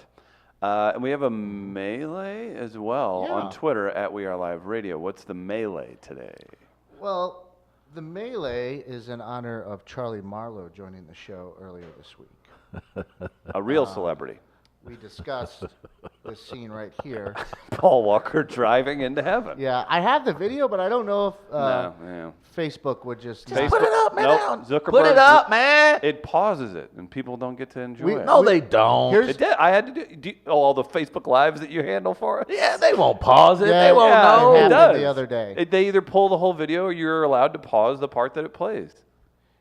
And we have a melee as well Yeah. on Twitter at WeAreLiveRadio. What's the melee today? Well, the melee is in honor of Charlie Marlowe joining the show earlier this week. A real celebrity. We discussed this scene right here. Paul Walker driving into heaven. Yeah, I have the video, but I don't know if No, yeah. Facebook would just. Put it up, man. Nope, Zuckerberg. Put it up, man. It pauses it, and people don't get to enjoy it. No, they don't. Here's- It did. I had to do all the Facebook Lives that you handle for us. Yeah, they won't pause it. Yeah, they won't yeah, know. it it happened does. the other day. They either pull the whole video, or you're allowed to pause the part that it plays.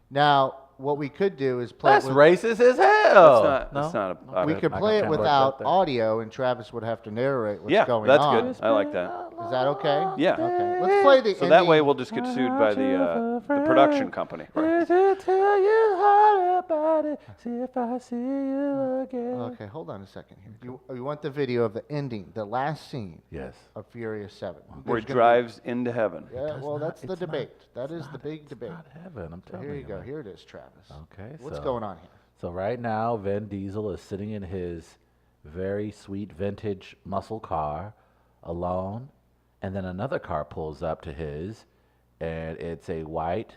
Now, what we could do is play. That's it with, racist as hell. That's not a. We okay. could play it can't work without that there. audio, and Travis would have to narrate what's Yeah, going that's on. good. I like that. Is that okay? Yeah. Okay. Let's play the. So that ending. way we'll just get sued by the production company. Tell you all about it. See if I see you again. Okay, hold on a second here. You want the video of the ending, the last scene Yes. of Furious 7. Where There's he gonna drives into heaven. be- Yeah, well, that's the it's debate. That is the big debate. Not heaven, I'm So telling here you. you go. man. Here it is, Travis. Okay. What's so- going on here? So right now, Vin Diesel is sitting in his very sweet vintage muscle car alone, and then another car pulls up to his, and it's a white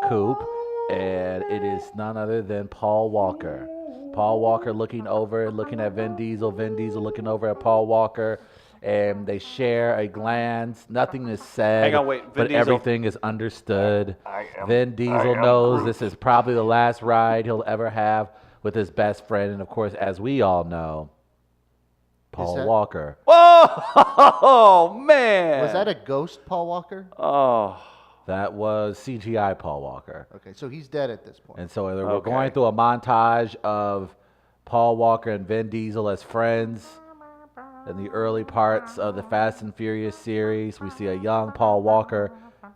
coupe, and it is none other than Paul Walker. Paul Walker looking at Vin Diesel looking over at Paul Walker, and they share a glance. Nothing is said, Hang on, wait, Vin but Diesel. everything is understood. Vin Diesel knows this is probably the last ride he'll ever have with his best friend, and of course, as we all know, Paul that- Walker. Oh man! Was that a ghost, Paul Walker? Oh, That was CGI Paul Walker. Okay, so he's dead at this point. And so we're Okay. going through a montage of Paul Walker and Vin Diesel as friends. In the early parts of the Fast and Furious series, we see a young Paul Walker,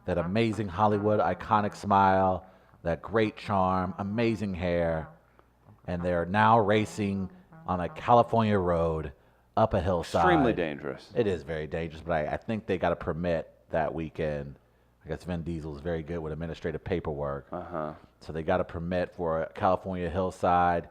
that amazing Hollywood iconic smile, that great charm, amazing hair, and they're now racing on a California road up a hillside. extremely dangerous. It is very dangerous, but I think they got a permit that weekend. I guess Vin Diesel is very good with administrative paperwork. So they got a permit for a California hillside.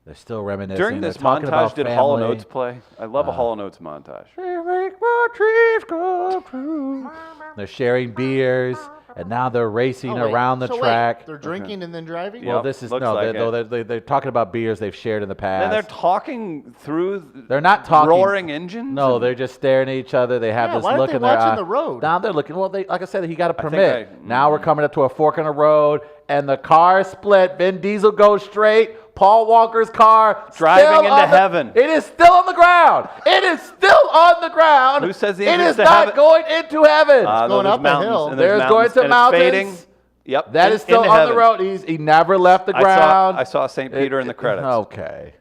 They're still reminiscing. During this They're talking montage, about did Hall & family. Oates play? I love a Hall & Oates montage. They make my dreams come true. They're sharing beers, and now they're racing Oh, wait, around the so wait, track. they're drinking and then driving? Yeah. Well, Yep, this is looks no. like They're talking about beers they've shared in the past. And they're talking through. They're not talking. Roaring engines. No, and- they're just staring at each other. They have Yeah, this why aren't look they in their watching eye. the road? Now they're looking. Well, like I said, he got a think permit. Now we're coming up to a fork in the road, and the car split. Vin Diesel goes straight. Paul Walker's car Driving still into on the- heaven. It is still on the ground. It is still on the ground. Who says the it entrance is to not heaven- going into heaven? No, going there's up a mountains, hill. and there's There's going mountains, to and it's fading. mountains. Yep. That is still into on heaven. the road. He never left the ground. I saw St. Peter in the credits. Okay.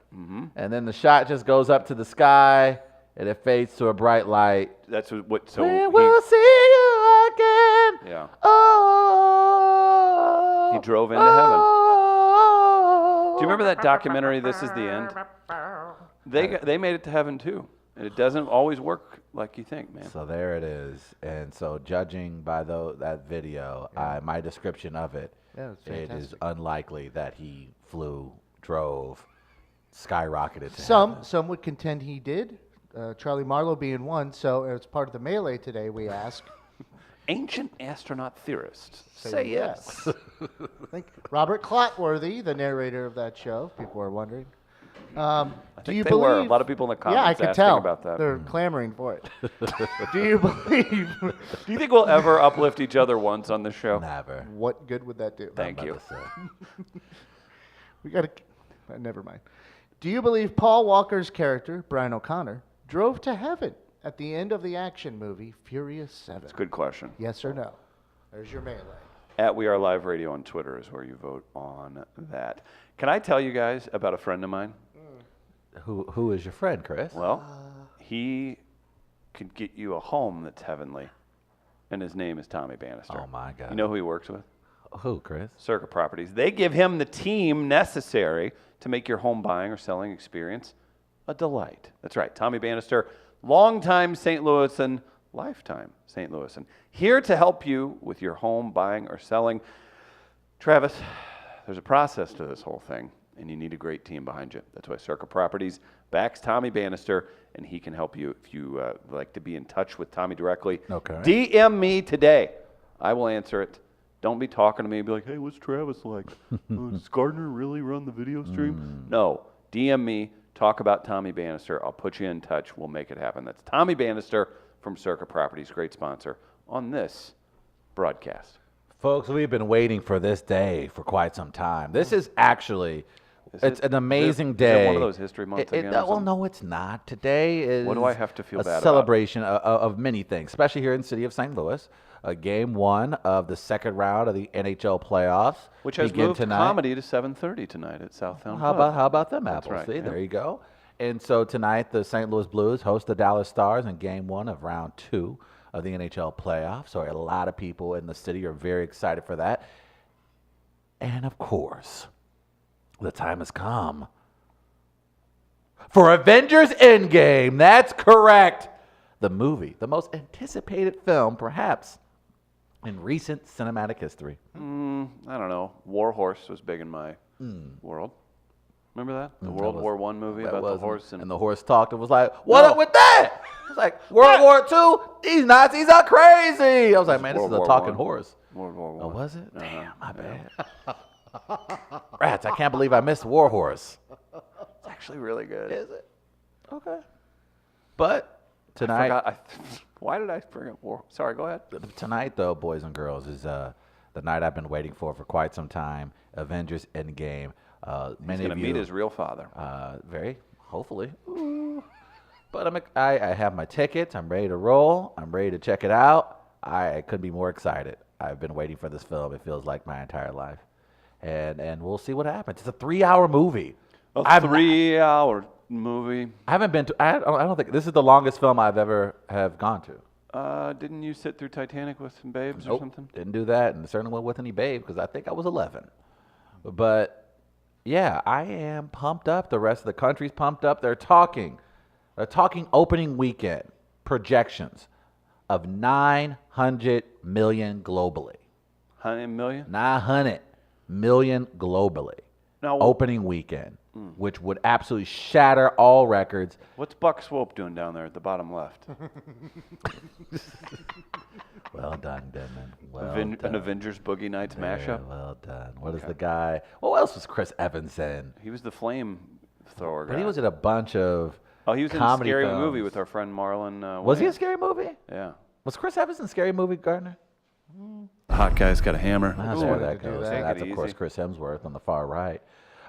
And then the shot just goes up to the sky, and it fades to a bright light. That's what. So We will see you again. yeah. Oh. He drove into heaven. Do you remember that documentary, This Is the End? They made it to heaven too. And it doesn't always work like you think, man. So there it is. And so judging by that video, my description of it, Yeah, it's it is fantastic. unlikely that he flew, drove, skyrocketed to Some heaven. would contend he did. Charlie Marlowe being one. So as part of the melee today, we ask. Ancient astronaut theorists Say yes. I think Robert Clotworthy, the narrator of that show, if people are wondering. I Do think you they believe? were. A lot of people in the comments Yeah, I could asking tell. about that. They're clamoring for it. Do you believe? Do you think we'll ever uplift each other once on this show? Never. What good would that do? Thank you. About to say. We got to. Never mind. Do you believe Paul Walker's character, Brian O'Connor, drove to heaven at the end of the action movie Furious 7? It's a good question. Yes or no? There's your melee. At We Are Live Radio on Twitter is where you vote on that. Can I tell you guys about a friend of mine? Who is your friend, Chris? Well, he could get you a home that's heavenly, and his name is Tommy Bannister. Oh, my God. You know who he works with? Who, Chris? Circa Properties. They give him the team necessary to make your home buying or selling experience a delight. That's right. Tommy Bannister, longtime St. Louisan, lifetime St. Louisan, here to help you with your home buying or selling. Travis, there's a process to this whole thing, and you need a great team behind you. That's why Circa Properties backs Tommy Bannister, and he can help you if you like to be in touch with Tommy directly. Okay. DM me today. I will answer it. Don't be talking to me and be like, hey, what's Travis like? Does Gardner really run the video stream? No. DM me. Talk about Tommy Bannister. I'll put you in touch. We'll make it happen. That's Tommy Bannister from Circa Properties, great sponsor on this broadcast. Folks, we've been waiting for this day for quite some time. This is actually, it's an amazing day. Is it one of those history months again? or Well, something? no, it's not. Today is What do I have to feel a bad about? celebration of many things, especially here in the city of St. Louis. Game one of the second round of the NHL playoffs. Which has begin moved tonight. comedy to 7:30 tonight at Southtown. How about them That's apples? right, See, yeah. there you go. And so tonight, the St. Louis Blues host the Dallas Stars in Game 1 of Round 2 of the NHL playoffs. So a lot of people in the city are very excited for that. And of course, the time has come for Avengers Endgame. That's correct. The movie, the most anticipated film, perhaps, in recent cinematic history. I don't know. War Horse was big in my world. Remember that? The World War I movie That about the was, horse. and the horse talked and was like, "What up with that?" It's like World What? War II. These Nazis are crazy. I was like, "Man, this World is a War talking I. horse." World War I. Oh, was it? Uh-huh. Damn, my bad. Rats! I can't believe I missed War Horse. It's actually really good. Is it? Okay. But tonight, Why did I bring up War? Sorry, go ahead. tonight though, boys and girls, is the night I've been waiting for quite some time. Avengers Endgame. He's Many going of to you meet his real father. very hopefully. Ooh. But I have my tickets. I'm ready to roll. I'm ready to check it out. I couldn't be more excited. I've been waiting for this film. It feels like my entire life, and we'll see what happens. It's a 3-hour movie. A I've- 3-hour movie. I haven't been to. I don't think this is the longest film I've ever have gone to. Didn't you sit through Titanic with some babes or Nope, something? didn't do that, and certainly went with any babe because I think I was 11. But yeah, I am pumped up. The rest of the country's pumped up. They're talking opening weekend projections of 900 million globally. 100 million? 900 million globally. Now, Opening weekend, which would absolutely shatter all records. what's Buck Swope doing down there at the bottom left? Well done, Denman. Well An done. Avengers Boogie Nights mashup? Very well done. What is the guy? What else was Chris Evans in? He was the flame thrower guy. But he was in a bunch of Oh, he was in comedy Scary films. Movie with our friend Marlon. Was he in Williams. Scary Movie? Yeah. Was Chris Evans in Scary Movie, Gardner? The hot guy's got a hammer. That's Ooh, where wanted that to do goes. that. And that's, Take it of course, easy. Chris Hemsworth on the far right.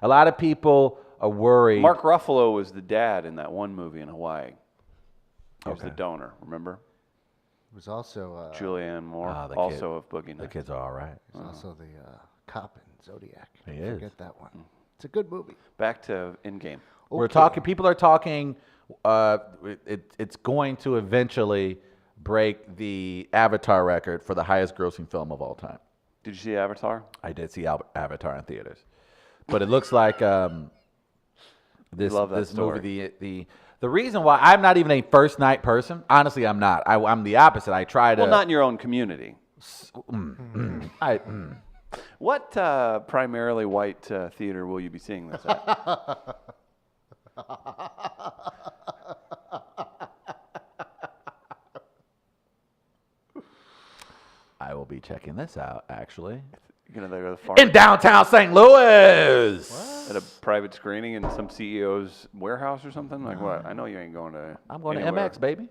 A lot of people are worried. Mark Ruffalo was the dad in that one movie in Hawaii. He was the Okay. donor, remember? was also Julianne Moore, the also of Boogie The Nights. kids are all right. was also the cop in Zodiac. He Don't is. Forget that one. It's a good movie. Back to in-game. We're talking. People are talking. It's going to eventually break the Avatar record for the highest grossing film of all time. Did you see Avatar? I did see Avatar in theaters, but it looks like this love that this story. movie. The reason why I'm not even a first night person, honestly, I'm not. I'm the opposite. I try to. Well, not in your own community. I, What primarily white theater will you be seeing this at? I will be checking this out actually You're gonna go to the farm in downtown St. Louis. at a private screening in some CEO's warehouse or something? Like what? I know you ain't going to. I'm going anywhere. to MX, baby.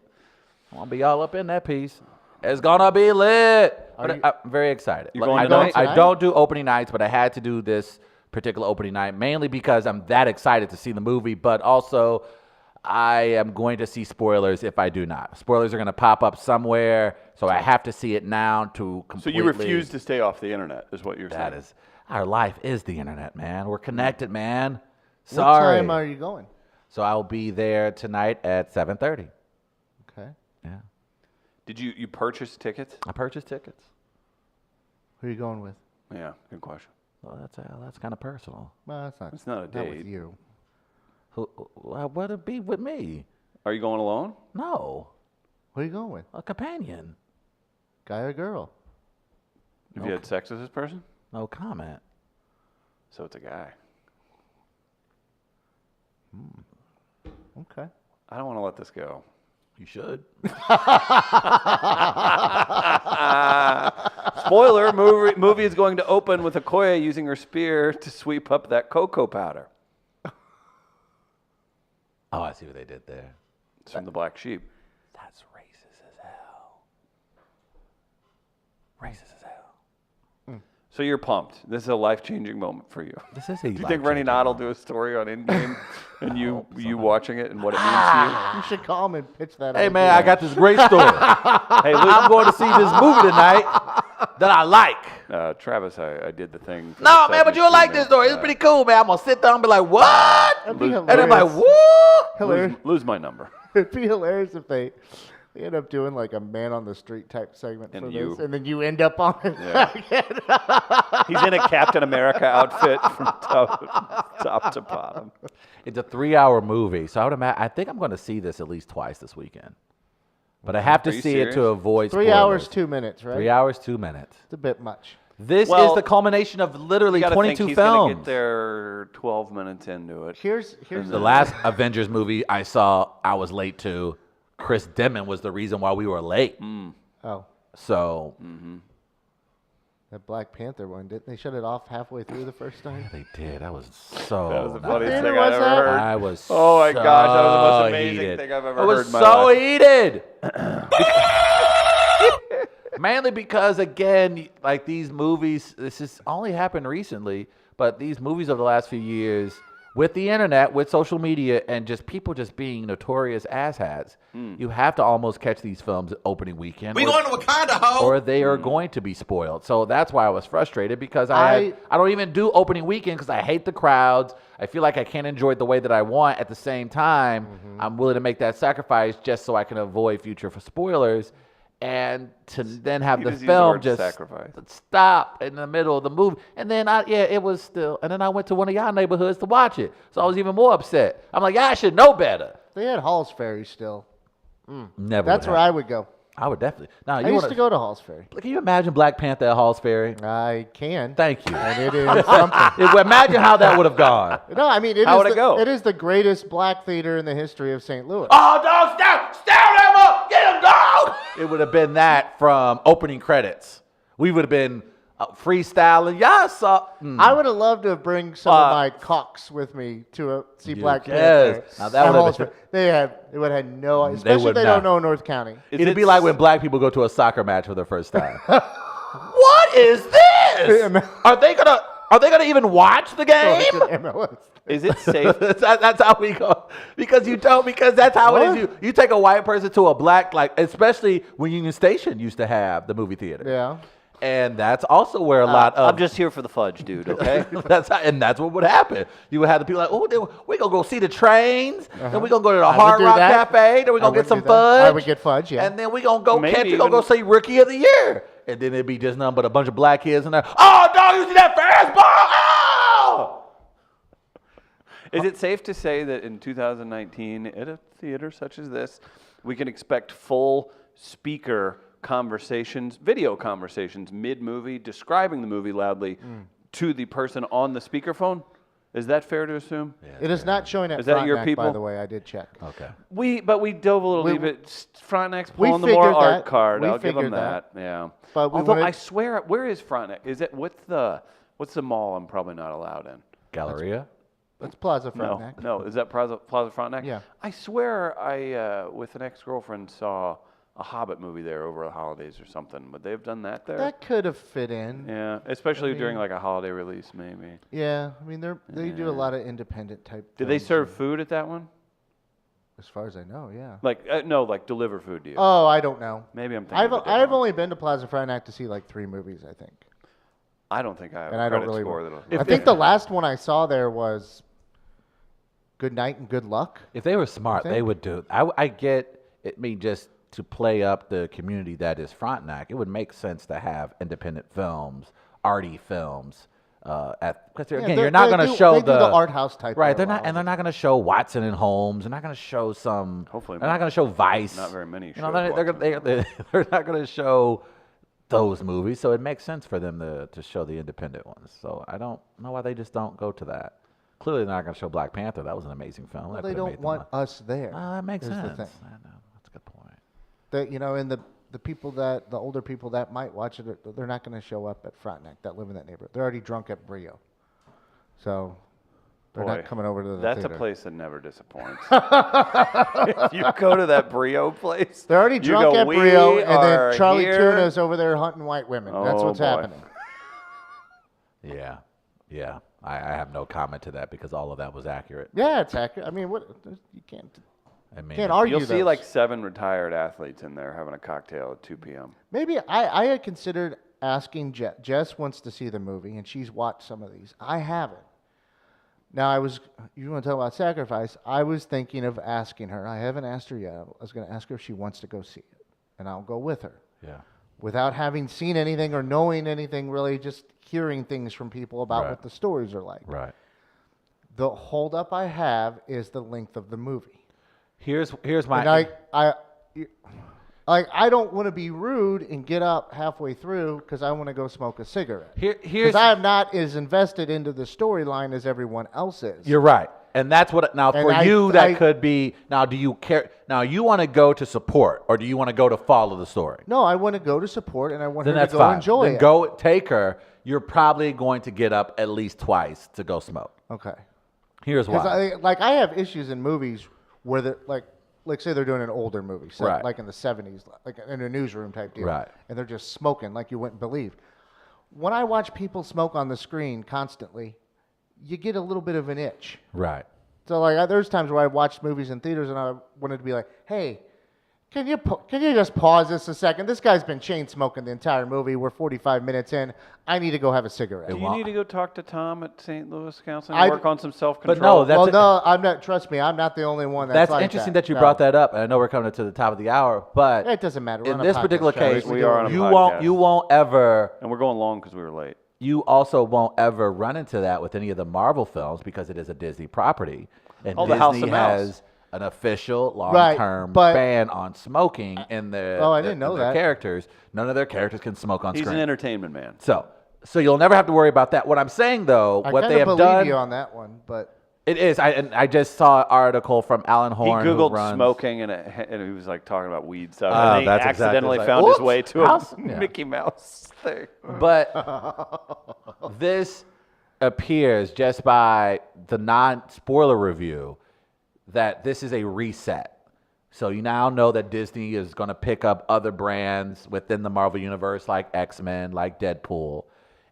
I'm gonna be all up in that piece. It's gonna be lit. But I'm very excited. You're going I tonight? don't. I don't do opening nights, but I had to do this particular opening night mainly because I'm that excited to see the movie, but also I am going to see spoilers if I do not. Spoilers are gonna pop up somewhere, so I have to see it now to So completely. you refuse to stay off the internet, is what you're saying? That is our life is the internet, man. We're connected, man. What Sorry. time are you going? So I'll be there tonight at 7:30. Okay. Yeah, Did you purchase tickets? I purchased tickets. Who are you going with? Yeah, good question. Well, that's kind of personal. Well, that's not. It's not a Not date. with you. Who would it be with me? Are you going alone? No, Who are you going with? a companion. Guy or girl? Have you had sex with this person? No comment. So it's a guy. Okay. I don't want to let this go. You should. Spoiler, movie is going to open with Okoye using her spear to sweep up that cocoa powder. Oh, I see what they did there. It's from the Black Sheep. That's racist as hell. Racist as hell. So you're pumped. This is a life-changing moment for you. This is a. Do you think Rennie Knott will do a story on Endgame and you watching it and what it means to You should call him and pitch that. Hey idea. man, I got this great story. you? Hey, I'm going to see this movie tonight that I like. Travis, I did the thing. For No the man, but you'll like this 72 story. It's pretty cool, man. I'm gonna sit down and be like, what? That'd be And I'm like, hilarious. what? Hilarious. lose my number. It'd be hilarious if they end up doing like a man on the street type segment And for you. this, and then you end up on it. Yeah. He's in a Captain America outfit from top to bottom. It's a 3-hour movie, so I think I'm going to see this at least twice this weekend. But I have to Are you see it to serious? avoid 3 spoilers. hours, 2 minutes, right? 3 hours, 2 minutes. It's a bit much. This Well, is the culmination of literally You gotta 22 think he's films. gonna get there 12 minutes into it. Here's The last Avengers movie I saw, I was late to. Chris Demon was the reason why we were late. oh, So that Black Panther one. Didn't they shut it off halfway through the first time? they did. I was so. That was the not- funniest theater thing I've was ever that? heard. I was. Oh my gosh, that was the most so amazing heated. thing I've ever I was heard in my so life. heated. Mainly because, again, like these movies, this has only happened recently, but these movies of the last few years, with the internet, with social media, and just people just being notorious asshats, you have to almost catch these films opening weekend. We going to Wakanda, ho! Or they are going to be spoiled. So that's why I was frustrated because I don't even do opening weekend because I hate the crowds. I feel like I can't enjoy it the way that I want. At the same time, I'm willing to make that sacrifice just so I can avoid future spoilers. And to then have You the just used the film word just sacrifice. stop in the middle of the movie. And then it was still. And then I went to one of y'all neighborhoods to watch it. So I was even more upset. I'm like, y'all should know better. They had Hall's Ferry still. Never. That's where I would go. I would definitely. Now I you used want to go to Hall's Ferry. Can you imagine Black Panther at Hall's Ferry? I can. Thank you. And it is something. Imagine how that would have gone. No, I mean, How would it go? It is the greatest black theater in the history of St. Louis. Oh, dog, stop them up, get him, dog. It would have been that from opening credits. We would have been freestyling. Y'all saw. I would have loved to bring some of my cocks with me to see Black yes. Panther. Now that at would have Hall's been- Ferry. They would have had no, especially if would they not. don't know North County. It'd be like when black people go to a soccer match for the first time. What is this? Are Are they going to even watch the game? MLS. Is it safe? That's how we go. Because that's how it is. You take a white person to a black, like, especially when Union Station used to have the movie theater. Yeah. And that's also where a lot of. I'm just here for the fudge, dude, okay? that's what would happen. You would have the people like, oh, we're going to go see the trains. Then we're going to go to the I would Hard do Rock that. Cafe. Then we're going to would get some do that. I fudge. would get fudge, yeah. And then we're going to go Maybe we're going to go even- see Rookie of the Year. And then it'd be just nothing but a bunch of black kids in there. Oh, dog, you see that fastball? Oh! Is it safe to say that in 2019, at a theater such as this, we can expect full speaker conversations, video conversations, mid-movie, describing the movie loudly to the person on the speakerphone? Is that fair to assume? It is not showing at Is that your Frontenac, people? by the way. I did check. Okay. But we dove a little We- bit. Frontenac's we pulling the more figured art that. card. We I'll give them figured that. Yeah. But we Although wanted- I swear, where is Frontenac? Is it what's the mall I'm probably not allowed in? Galleria? It's Plaza Frontenac. No. Is that Plaza Frontenac? Yeah. I swear I, with an ex-girlfriend, saw a Hobbit movie there over the holidays or something. Would they have done that there? That could have fit in. Yeah, especially during like a holiday release, maybe. Yeah, I mean they do a lot of independent type. Did they films, serve food at that one? As far as I know, yeah. Like no, like deliver food to you. Oh, I don't know. Maybe I'm thinking. of a different I've one. only been to Plaza Frontenac to see like 3 movies, I think. I don't think I have And a I don't credit really. score that'll. I think the last one I saw there was Good Night and Good Luck. If they were smart, they think. would do. I get it. Mean just to play up the community that is Frontenac, it would make sense to have independent films, arty films. Because again, you're not going to show they do the art house type. right. of They're a not, lot and they're of not going to show Watson and Holmes. They're not going to show some. Hopefully they're not going to show Vice. not very many You know, showed they're not going to show those movies. So it makes sense for them to show the independent ones. So I don't know why they just don't go to that. Clearly, they're not going to show Black Panther. That was an amazing film. Well, That they could've don't made them want money. us there. That makes is the sense. thing. I know. That's a good point. That and the people the older people that might watch it, they're not going to show up at Frontenac that live in that neighborhood. They're already drunk at Brio, so they're Boy, not coming over to the That's theater. a place that never disappoints. If you go to that Brio place, They're already you drunk go, at "We Brio, and are then Charlie here." Tuna's over there hunting white women. That's Oh, what's boy. happening. Yeah. I have no comment to that because all of that was accurate. Yeah, it's accurate. I mean, you can't I mean, argue. You'll see those. like 7 retired athletes in there having a cocktail at 2 p.m. Maybe I had considered asking Jess. Jess wants to see the movie, and she's watched some of these. I haven't. Now, you want to talk about sacrifice? I was thinking of asking her. I haven't asked her yet. I was going to ask her if she wants to go see it, and I'll go with her. yeah. Without having seen anything or knowing anything, really just hearing things from people about Right. what the stories are like. Right. The holdup I have is the length of the movie. Here's my. And I don't want to be rude and get up halfway through because I want to go smoke a cigarette. here's. Because I am not as invested into the storyline as everyone else is. You're right, and that's what. Now, And for I- you, that I- could be. Now, do you care? Now, you want to go to support, or do you want to go to follow the story? No, I want to go to support and I want Then her that's to go fine. enjoy Then it. go take her. You're probably going to get up at least twice to go smoke. Okay. Here's why. Because I have issues in movies where they're like say they're doing an older movie, Right. like in the 70s, like in a newsroom type deal, Right. and they're just smoking like you wouldn't believe. When I watch people smoke on the screen constantly, you get a little bit of an itch. Right. So like there's times where I watched movies in theaters and I wanted to be like, hey, can you just pause this a second? This guy's been chain smoking the entire movie. We're 45 minutes in. I need to go have a cigarette. Do you need to go talk to Tom at St. Louis Counseling I- and work on some self-control? But no, that's Well, it. no, I'm not. Trust me, I'm not the only one. That's like interesting that you No. brought that up, and I know we're coming to the top of the hour, but It doesn't matter. We're in on a this podcast particular show. case, We are on a you podcast. won't ever. And we're going long because we were late. You also won't ever run into that with any of the Marvel films because it is a Disney property, and Oh, the House Disney of Mouse. has an official long-term but- ban on smoking in their. Oh, I didn't know in their that. characters. None of their characters can smoke on He's screen. an entertainment man. So you'll never have to worry about that. What I'm saying though, I what kind they of have believe done, you on that one, but it is. I just saw an article from Alan He Horn. who Googled runs, smoking and he was like talking about weed stuff. Ah, and then he that's exactly accidentally like, found his oops, way to a house- yeah. Mickey Mouse thing. But this appears just by the non-spoiler review that this is a reset. So you now know that Disney is going to pick up other brands within the Marvel Universe like X-Men, like Deadpool,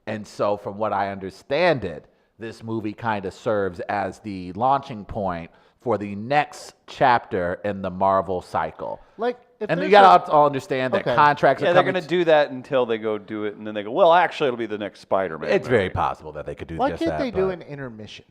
And so from what I understand it, this movie kind of serves as the launching point for the next chapter in the Marvel cycle. Like, if And you there's got to all understand that Okay. contracts Yeah, are they're coming. going to do that until they go do it, and then they go, well, actually, it'll be the next Spider-Man. It's very movie. possible that they could do Why just can't that. they do but an intermission?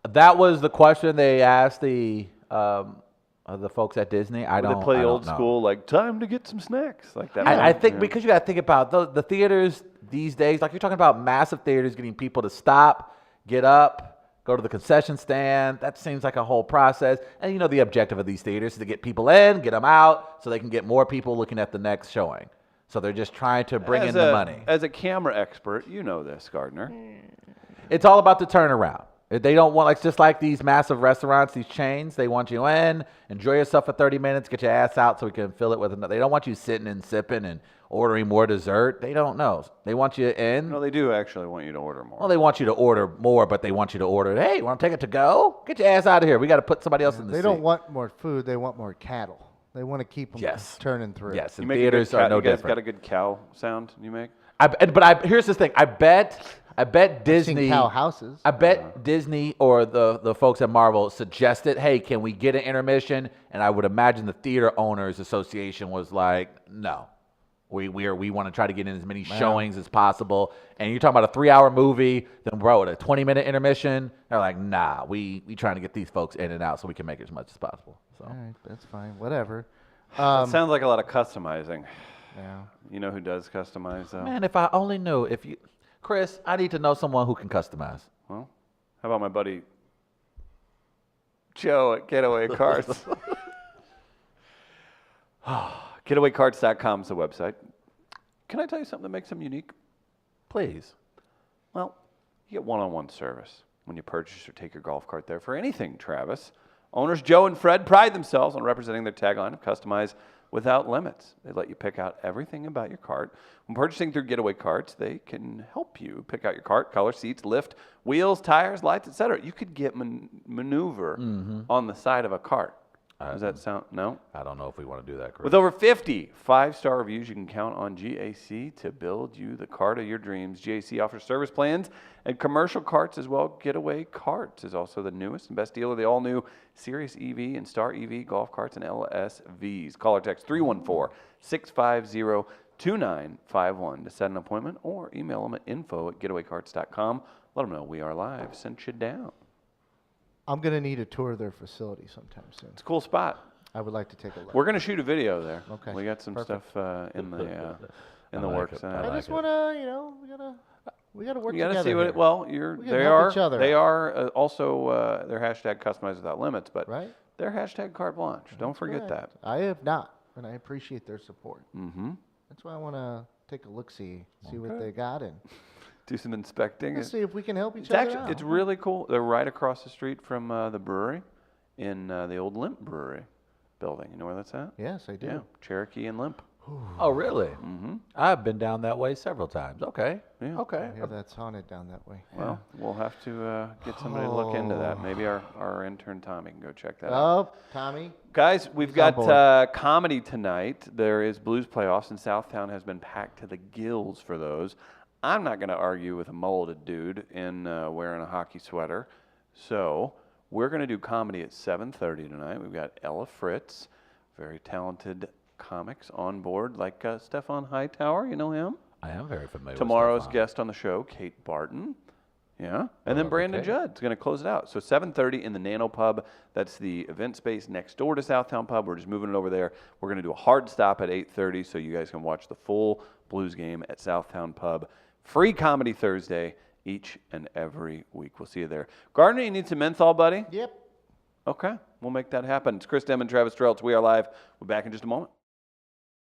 That was the question they asked the folks at Disney. I Where don't. they play I the don't old know. school, like, time to get some snacks. Like that. I movie, think yeah. because you got to think about the theaters these days. Like you're talking about massive theaters getting people to stop, get up, go to the concession stand. That seems like a whole process. And you know the objective of these theaters is to get people in, get them out, so they can get more people looking at the next showing. So they're just trying to bring in the money. As a camera expert, you know this, Gardner. It's all about the turnaround. They don't want, like, just like these massive restaurants, these chains, they want you in, enjoy yourself for 30 minutes, get your ass out so we can fill it with another. They don't want you sitting and sipping and ordering more dessert. They don't know. They want you in. No, they do actually want you to order more. Well, they want you to order more, but they want you to order, hey, you want to take it to go? Get your ass out of here. We got to put somebody else in the They seat. don't want more food. They want more cattle. They want to keep them Yes. turning through. Yes, you and make theaters a good are no you guys different. got a good cow sound you make? Here's the thing. I bet Disney. Seen cow houses. I bet Disney or the folks at Marvel suggested, hey, can we get an intermission? And I would imagine the Theater Owners Association was like, no. We want to try to get in as many showings as possible. And you're talking about a 3-hour movie, then bro, a 20-minute intermission. They're like, nah, we trying to get these folks in and out so we can make it as much as possible. So All right, that's fine. Whatever. It sounds like a lot of customizing. Yeah. You know who does customize, though? man, if I only knew Chris, I need to know someone who can customize. Well, how about my buddy Joe at Getaway Carts? GetawayCarts.com is the website. Can I tell you something that makes them unique? Please. Well, you get one-on-one service when you purchase or take your golf cart there for anything, Travis. Owners Joe and Fred pride themselves on representing their tagline of customize without limits. They let you pick out everything about your cart. When purchasing through Getaway Carts, they can help you pick out your cart, color, seats, lift, wheels, tires, lights, etc. You could get maneuver on the side of a cart. Does that sound? No? I don't know if we want to do that, Chris. With over 50 five-star reviews, you can count on GAC to build you the cart of your dreams. GAC offers service plans and commercial carts as well. Getaway Carts is also the newest and best dealer of the all-new Sirius EV and Star EV golf carts and LSVs. Call or text 314-650-2951 to set an appointment or email them at info@getawaycarts.com. Let them know we are live. Sent you down. I'm going to need a tour of their facility sometime soon. It's a cool spot. I would like to take a look. We're going to shoot a video there. Okay, We got some perfect. stuff in the like works. it. I just want to, we got to work You got together. to see what. here. Well, We can they help are. each other They out. are also their hashtag customize without limits, but Right? their hashtag carte blanche. Don't forget Correct. that. I have not, and I appreciate their support. Mm-hmm. That's why I want to take a look, see what they got, and Do some inspecting. let's see if we can help each It's other actually out. it's really cool. They're right across the street from the brewery, in the old Limp Brewery building. You know where that's at? Yes, I do. Yeah, Cherokee and Limp. Oh, really? Mm-hmm. I've been down that way several times. Okay. Yeah. Okay. I hear that's haunted down that way. Well, we'll have to get somebody to look into that. Maybe our intern Tommy can go check that out. Oh, Tommy. Guys, we've He's on got comedy tonight. There is Blues Playoffs, and Southtown has been packed to the gills for those. I'm not going to argue with a mulleted dude in wearing a hockey sweater. So we're going to do comedy at 7:30 tonight. We've got Ella Fritz, very talented comics on board, like Stefan Hightower. You know him? I am very familiar Tomorrow's with Stefan. guest on the show, Kate Barton. Yeah. And then love Brandon Kate. Judd's going to close it out. So 7:30 in the Nano Pub. That's the event space next door to Southtown Pub. We're just moving it over there. We're going to do a hard stop at 8:30 so you guys can watch the full Blues game at Southtown Pub. Free comedy Thursday each and every week. We'll see you there. Gardner, you need some menthol, buddy? Yep. Okay. We'll make that happen. It's Chris Dem and Travis Streltz. We are live. We're back in just a moment.